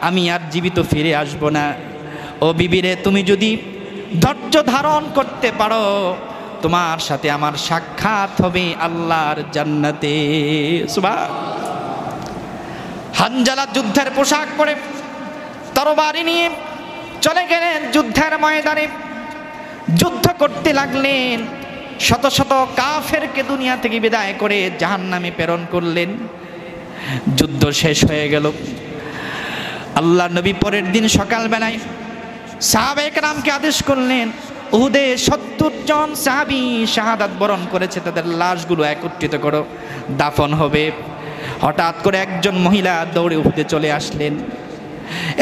আমি আর জীবিত ফিরে আসব না। ও বিবিরে, তুমি যদি ধৈর্য ধারণ করতে পারো, তোমার সাথে আমার সাক্ষাৎ হবে আল্লাহর জান্নাতে। সুবহানাল্লাহ। হানজালা যুদ্ধের পোশাক পরে তরবারি নিয়ে চলে গেলেন যুদ্ধের ময়দানে, যুদ্ধ করতে লাগলেন। শত শত কাফেরকে দুনিয়া থেকে বিদায় করে জাহান্নামে প্রেরণ করলেন। যুদ্ধ শেষ হয়ে গেল। আল্লাহ নবী পরের দিন সকালবেলায় সাহাবায়ে কেরামকে আদেশ করলেন, উহুদে 70 জন সাহাবী শাহাদাত বরণ করেছে, তাদের লাশগুলো একত্রিত করো, দাফন হবে। হঠাৎ করে একজন মহিলা দৌড়ে উহুদে চলে আসলেন।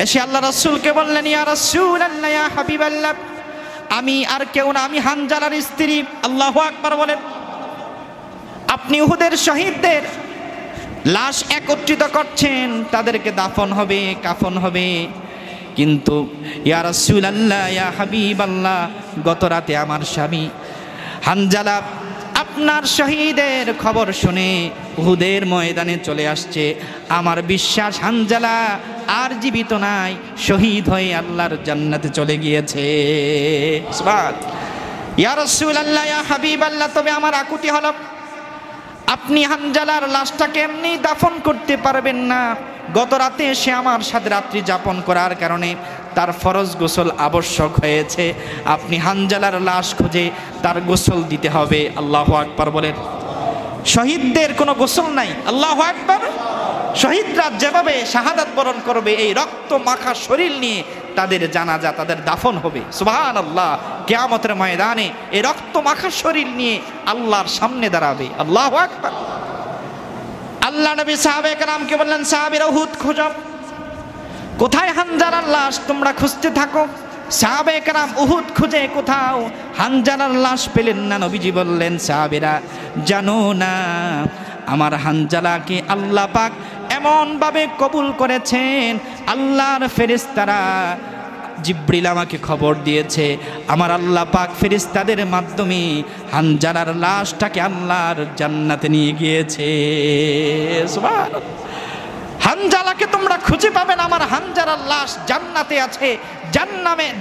এসে আল্লাহ রাসূলকে বললেন, ইয়া রাসূলুল্লাহ, ইয়া হাবিবাল্লাহ, আমি আর কেউ না, আমি হানজালার স্ত্রী। আল্লাহু আকবার বলেন। আপনি উহুদের শহীদদের লাশ একত্রিত করছেন, তাদেরকে দাফন হবে, কাফন হবে, কিন্তু ইয়া রাসূলুল্লাহ, ইয়া হাবিবাল্লাহ, গত রাতে আমার স্বামী হানজালা আপনার শহীদের খবর শুনে উহুদের ময়দানে চলে আসছে। আমার বিশ্বাস হানজালা আর জীবিত নাই, শহীদ হয়ে আল্লাহর জান্নাতে চলে গিয়েছে। সুবহানাল্লাহ। ইয়া রাসূলুল্লাহ, ইয়া হাবিবাল্লাহ, তবে আমার আকুতি হলো, আপনি হানজালার লাশটাকে এমনি দাফন করতে পারবেন না। গত রাতে সে আমার সাথে রাত্রি যাপন করার কারণে তার ফরজ গোসল আবশ্যক হয়েছে। আপনি হানজালার লাশ খুঁজে তার গোসল দিতে হবে। আল্লাহু আকবার বলেন। শহীদদের কোনো গোসল নাই। আল্লাহু আকবার। শহীদরা যেভাবে শাহাদাত বরণ করবে, এই রক্ত মাখা শরীর নিয়ে তাদের জানাজা, তাদের দাফন হবে। সুবহানাল্লাহ। কিয়ামতের ময়দানে এই রক্ত মাখা শরীর নিয়ে আল্লাহর সামনে দাঁড়াবে। আল্লাহু আকবার। আল্লাহ নবী সাহাবায়ে কেরামকে বললেন, সাহাবীরা উহুদ খোঁজো, কোথায় হানজালার লাশ, তোমরা খুঁজতে থাকো। সাহাবায়ে কেরাম উহুদ খুঁজে কোথাও হানজালার লাশ পেলেন না। নবীজি বললেন, সাহাবেরা জানো না আমার হানজালাকে আল্লাহ পাক এমনভাবে কবুল করেছেন, আল্লাহর ফেরেশতারা জিবরিল আমাকে খবর দিয়েছে আমার আল্লাহ পাক ফেরেশতাদের মাধ্যমে হানজালার লাশটাকে আল্লাহর জান্নাতে নিয়ে গিয়েছে। সুবহানাল্লাহ। হানজালাকে তোমরা খুঁজে পাবেন, আমার হানজালার লাশ জান্নাতে আছে।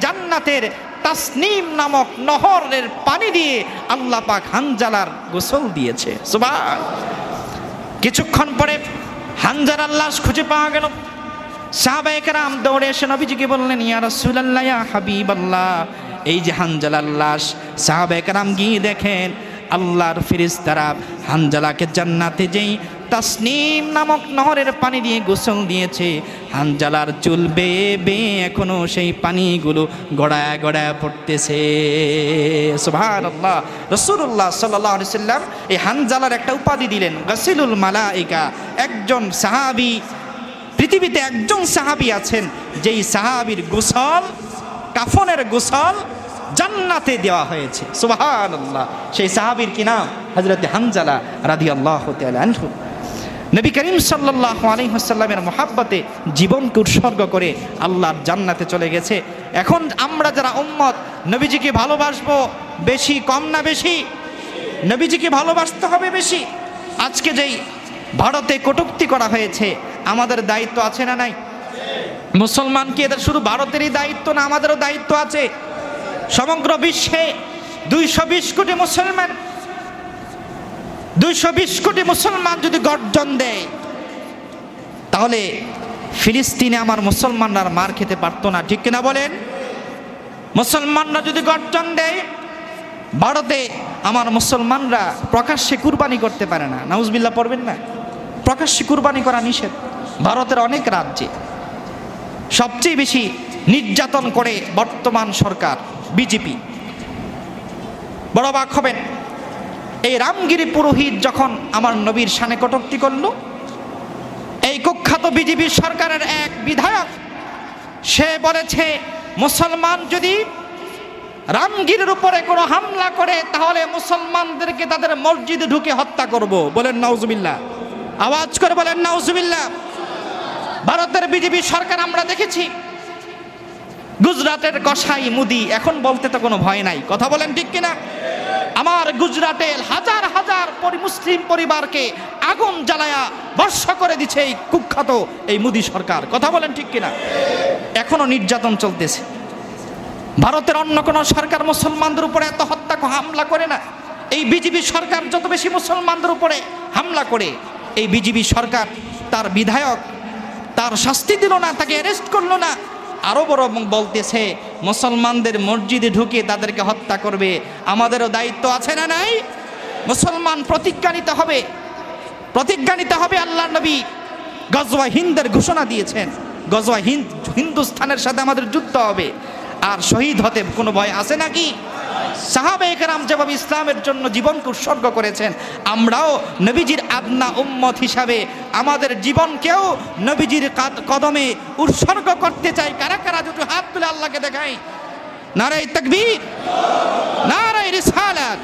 জান্নাতের তাসনিম নামক নহরের পানি দিয়ে আল্লাহ পাক হানজালার গোসল দিয়েছে। সুবহানাল্লাহ। কিছুক্ষণ পরে হানজালার লাশ খুঁজে পাওয়া গেল। সাহাবায়ে কেরাম দৌড়ে এসে নবীজিকে বললেন, ইয়া রাসূলুল্লাহ, ইয়া হাবিবাল্লাহ, এই যে হানজালার লাশ। সাহাবায়ে কেরাম গিয়ে দেখেন আল্লাহর ফেরেশতারা হানজালাকে জান্নাতে যেই তাসনিম নামক নহরের পানি দিয়ে গোসল দিয়েছে, হানজালার চুল বেয়ে বেয়ে এখনো সেই পানিগুলো গড়ায় গড়ায় পড়তেছে। সুবহানাল্লাহ। রাসূলুল্লাহ সাল্লাল্লাহু আলাইহি সাল্লাম এই হানজালার একটা উপাধি দিলেন, গাসিলুল মালাইকা। একজন সাহাবী, পৃথিবীতে একজন সাহাবী আছেন যেই সাহাবীর গোসল, কাফনের গোসল জান্নাতে দেওয়া হয়েছে। সুবহানাল্লাহ। সেই সাহাবীর কি নাম? হযরত হানজালা রাদিয়াল্লাহু তাআলা আনহু। নবী করিম সাল্লাল্লাহু আলাইহি ওয়াসাল্লামের মহব্বতে জীবনকে উৎসর্গ করে আল্লাহর জান্নাতে চলে গেছে। এখন আমরা যারা উম্মত, নবীজিকে ভালোবাসবো বেশি, কম না বেশি? নবীজিকে ভালোবাসতে হবে বেশি। আজকে যেই ভারতে কটূক্তি করা হয়েছে, আমাদের দায়িত্ব আছে না নাই? মুসলমান কি এদের শুধু ভারতেরই দায়িত্ব না, আমাদেরও দায়িত্ব আছে? সমগ্র বিশ্বে 220 কোটি মুসলমান, 220 কোটি মুসলমান যদি গর্জন দেয়, তাহলে ফিলিস্তিনে আমার মুসলমানরা মার খেতে পারতো না, ঠিক কিনা বলেন? মুসলমানরা যদি গর্জন দেয়, ভারতে আমার মুসলমানরা প্রকাশ্যে কুরবানি করতে পারে না। নাউজুবিল্লাহ পড়বেন না? প্রকাশ্যে কুরবানি করা নিষেধ। ভারতের অনেক রাজ্যে সবচেয়ে বেশি নির্যাতন করে বর্তমান সরকার বিজেপি। বড় অবাক হবেন, এই রামগিরি পুরোহিত যখন আমার নবীর শানে কটূক্তি করল, এই কুখ্যাত বিজেপি সরকারের এক বিধায়ক সে বলেছে মুসলমান যদি রামগিরির উপরে কোনো হামলা করে তাহলে মুসলমানদেরকে তাদের মসজিদে ঢুকে হত্যা করব। বলেন নাউজুবিল্লাহ। আওয়াজ করে বলেন নাউজুবিল্লাহ। ভারতের বিজেপি সরকার আমরা দেখেছি, গুজরাটের কসাই মুদি, এখন বলতে তো কোনো ভয় নাই, কথা বলেন ঠিক কিনা? আমার গুজরাটের হাজার হাজার মুসলিম পরিবারকে আগুন জ্বালায়া বর্ষ করে দিচ্ছে এই কুখ্যাত এই মুদি সরকার, কথা বলেন ঠিক কিনা? এখনো নির্যাতন চলতেছে। ভারতের অন্য কোন সরকার মুসলমানদের উপরে এত হত্যা হামলা করে না। এই বিজেপি সরকার যত বেশি মুসলমানদের উপরে হামলা করে, এই বিজেপি সরকার তার বিধায়ক তার শাস্তি দিল না, তাকে অ্যারেস্ট করলো না, আরো বড় বলতেছে মুসলমানদের মসজিদে ঢুকে তাদেরকে হত্যা করবে। আমাদেরও দায়িত্ব আছে না নাই? মুসলমান প্রতিজ্ঞা নিতে হবে, প্রতিজ্ঞা নিতে হবে। আল্লাহর নবী গজওয়া হিন্দের ঘোষণা দিয়েছেন, গজওয়া হিন্দ, হিন্দুস্তানের সাথে আমাদের যুদ্ধ হবে। আর শহীদ হতে কোনো ভয় আছে নাকি? সাহাবায়ে কেরাম যেভাবে ইসলামের জন্য জীবনকে উৎসর্গ করেছেন, আমরাও নবীজির আদনা উম্মত হিসাবে আমাদের জীবনকেও নবীজির কদমে উৎসর্গ করতে চাই। কারা কারা দুটো হাত তুলে আল্লাহকে দেখাই। নারায়ে তাকবীর, নারায়ে রিসালাত।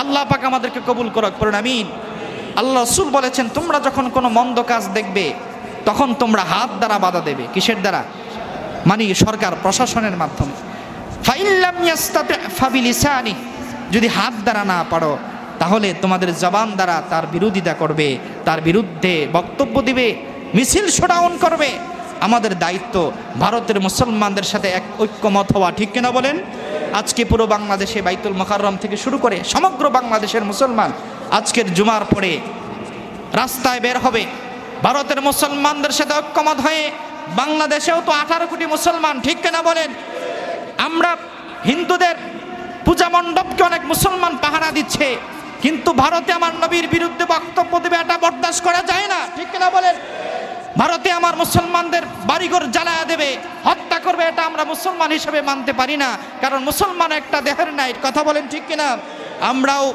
আল্লাহ পাক আমাদেরকে কবুল করুক, পড়ুন আমিন। আল্লাহ রাসূল বলেছেন, তোমরা যখন কোনো মন্দ কাজ দেখবে তখন তোমরা হাত দ্বারা বাধা দেবে। কিসের দ্বারা? মানে সরকার প্রশাসনের মাধ্যমে। ফাইল্লাম ইয়াস্তাতি ফাবিলিসানি, যদি হাত দ্বারা না পারো তাহলে তোমাদের জবান দ্বারা তার বিরোধিতা করবে, তার বিরুদ্ধে বক্তব্য দিবে, মিছিল শোডাউন করবে। আমাদের দায়িত্ব ভারতের মুসলমানদের সাথে এক ঐক্যমত হওয়া, ঠিক কিনা বলেন? আজকে পুরো বাংলাদেশে বাইতুল মুকাররম থেকে শুরু করে সমগ্র বাংলাদেশের মুসলমান আজকের জুমার পরে রাস্তায় বের হবে ভারতের মুসলমানদের সাথে ঐক্যমত হয়ে। বাংলাদেশেও তো 18 কোটি মুসলমান, ঠিক কিনা বলেন? আমরা হিন্দুদের পূজা মণ্ডপকে অনেক মুসলমান পাহারা দিচ্ছে, কিন্তু ভারতে আমার নবীর বিরুদ্ধে বক্তব্য দেবে, এটা বরদাস্ত করা যায় না, ঠিক কিনা বলেন? ভারতে আমার মুসলমানদের বাড়িঘর জ্বালায়া দেবে, হত্যা করবে, এটা আমরা মুসলমান হিসেবে মানতে পারি না, কারণ মুসলমান একটা দেহের নাই, কথা বলেন ঠিক কিনা? আমরাও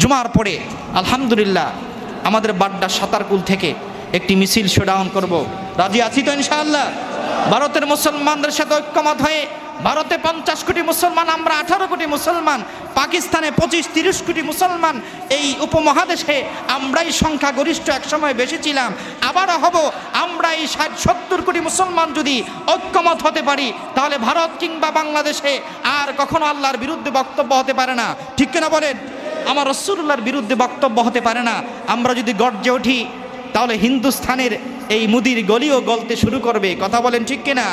জুমার পরে আলহামদুলিল্লাহ আমাদের বাড্ডা সাতারকুল থেকে একটি মিছিল শোডাউন করব। রাজি আছি তো ইনশাআল্লাহ? ভারতের মুসলমানদের সাথে ঐক্যমত হয়ে ভারতে 50 কোটি মুসলমান, আমরা 18 কোটি মুসলমান, পাকিস্তানে 25-30 কোটি মুসলমান, এই উপমহাদেশে আমরাই সংখ্যাগরিষ্ঠ, একসময় বেশি ছিলাম, আবারও হব। আমরা এই 60-70 কোটি মুসলমান যদি ঐক্যমত হতে পারি, তাহলে ভারত কিংবা বাংলাদেশে আর কখনো আল্লাহর বিরুদ্ধে বক্তব্য হতে পারে না। ঠিক কিনা বলেন? আমার রাসূলুল্লাহর বিরুদ্ধে বক্তব্য হতে পারে না। আমরা যদি গর্জে উঠি, তাহলে হিন্দুস্থানের এই মুদির গলিও গলতে শুরু করবে। কথা বলেন ঠিক কিনা?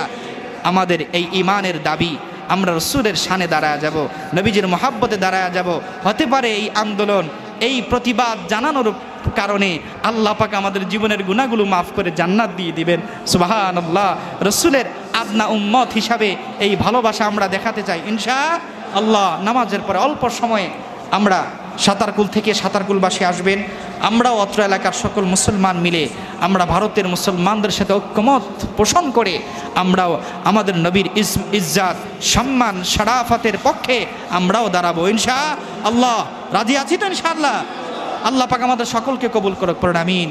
আমাদের এই ইমানের দাবি, আমরা রাসূলের শানে দাঁড়ায় যাব, নবীজির মহাব্বতে দাঁড়ায় যাব। হতে পারে এই আন্দোলন, এই প্রতিবাদ জানানোর কারণে আল্লাহ পাক আমাদের জীবনের গুনাহগুলো মাফ করে জান্নাত দিয়ে দিবেন। সুবহানাল্লাহ। রাসূলের আদনা উম্মত হিসাবে এই ভালোবাসা আমরা দেখাতে চাই ইনশাআল্লাহ। নামাজের পরে অল্প সময়ে আমরা সাতারকুল থেকে, সাতারকুলবাসী আসবেন, আমরাও অত্র এলাকার সকল মুসলমান মিলে আমরা ভারতের মুসলমানদের সাথে ঐক্যমত পোষণ করে আমরাও আমাদের নবীর ইজ্জাত, সম্মান, শরাফতের পক্ষে আমরাও দাঁড়াবো ইনশাআল্লাহ। রাজি আছি তো ইনশাআল্লাহ? আল্লাহ পাক আমাদের সকলকে কবুল করুক, পড়ুন আমিন।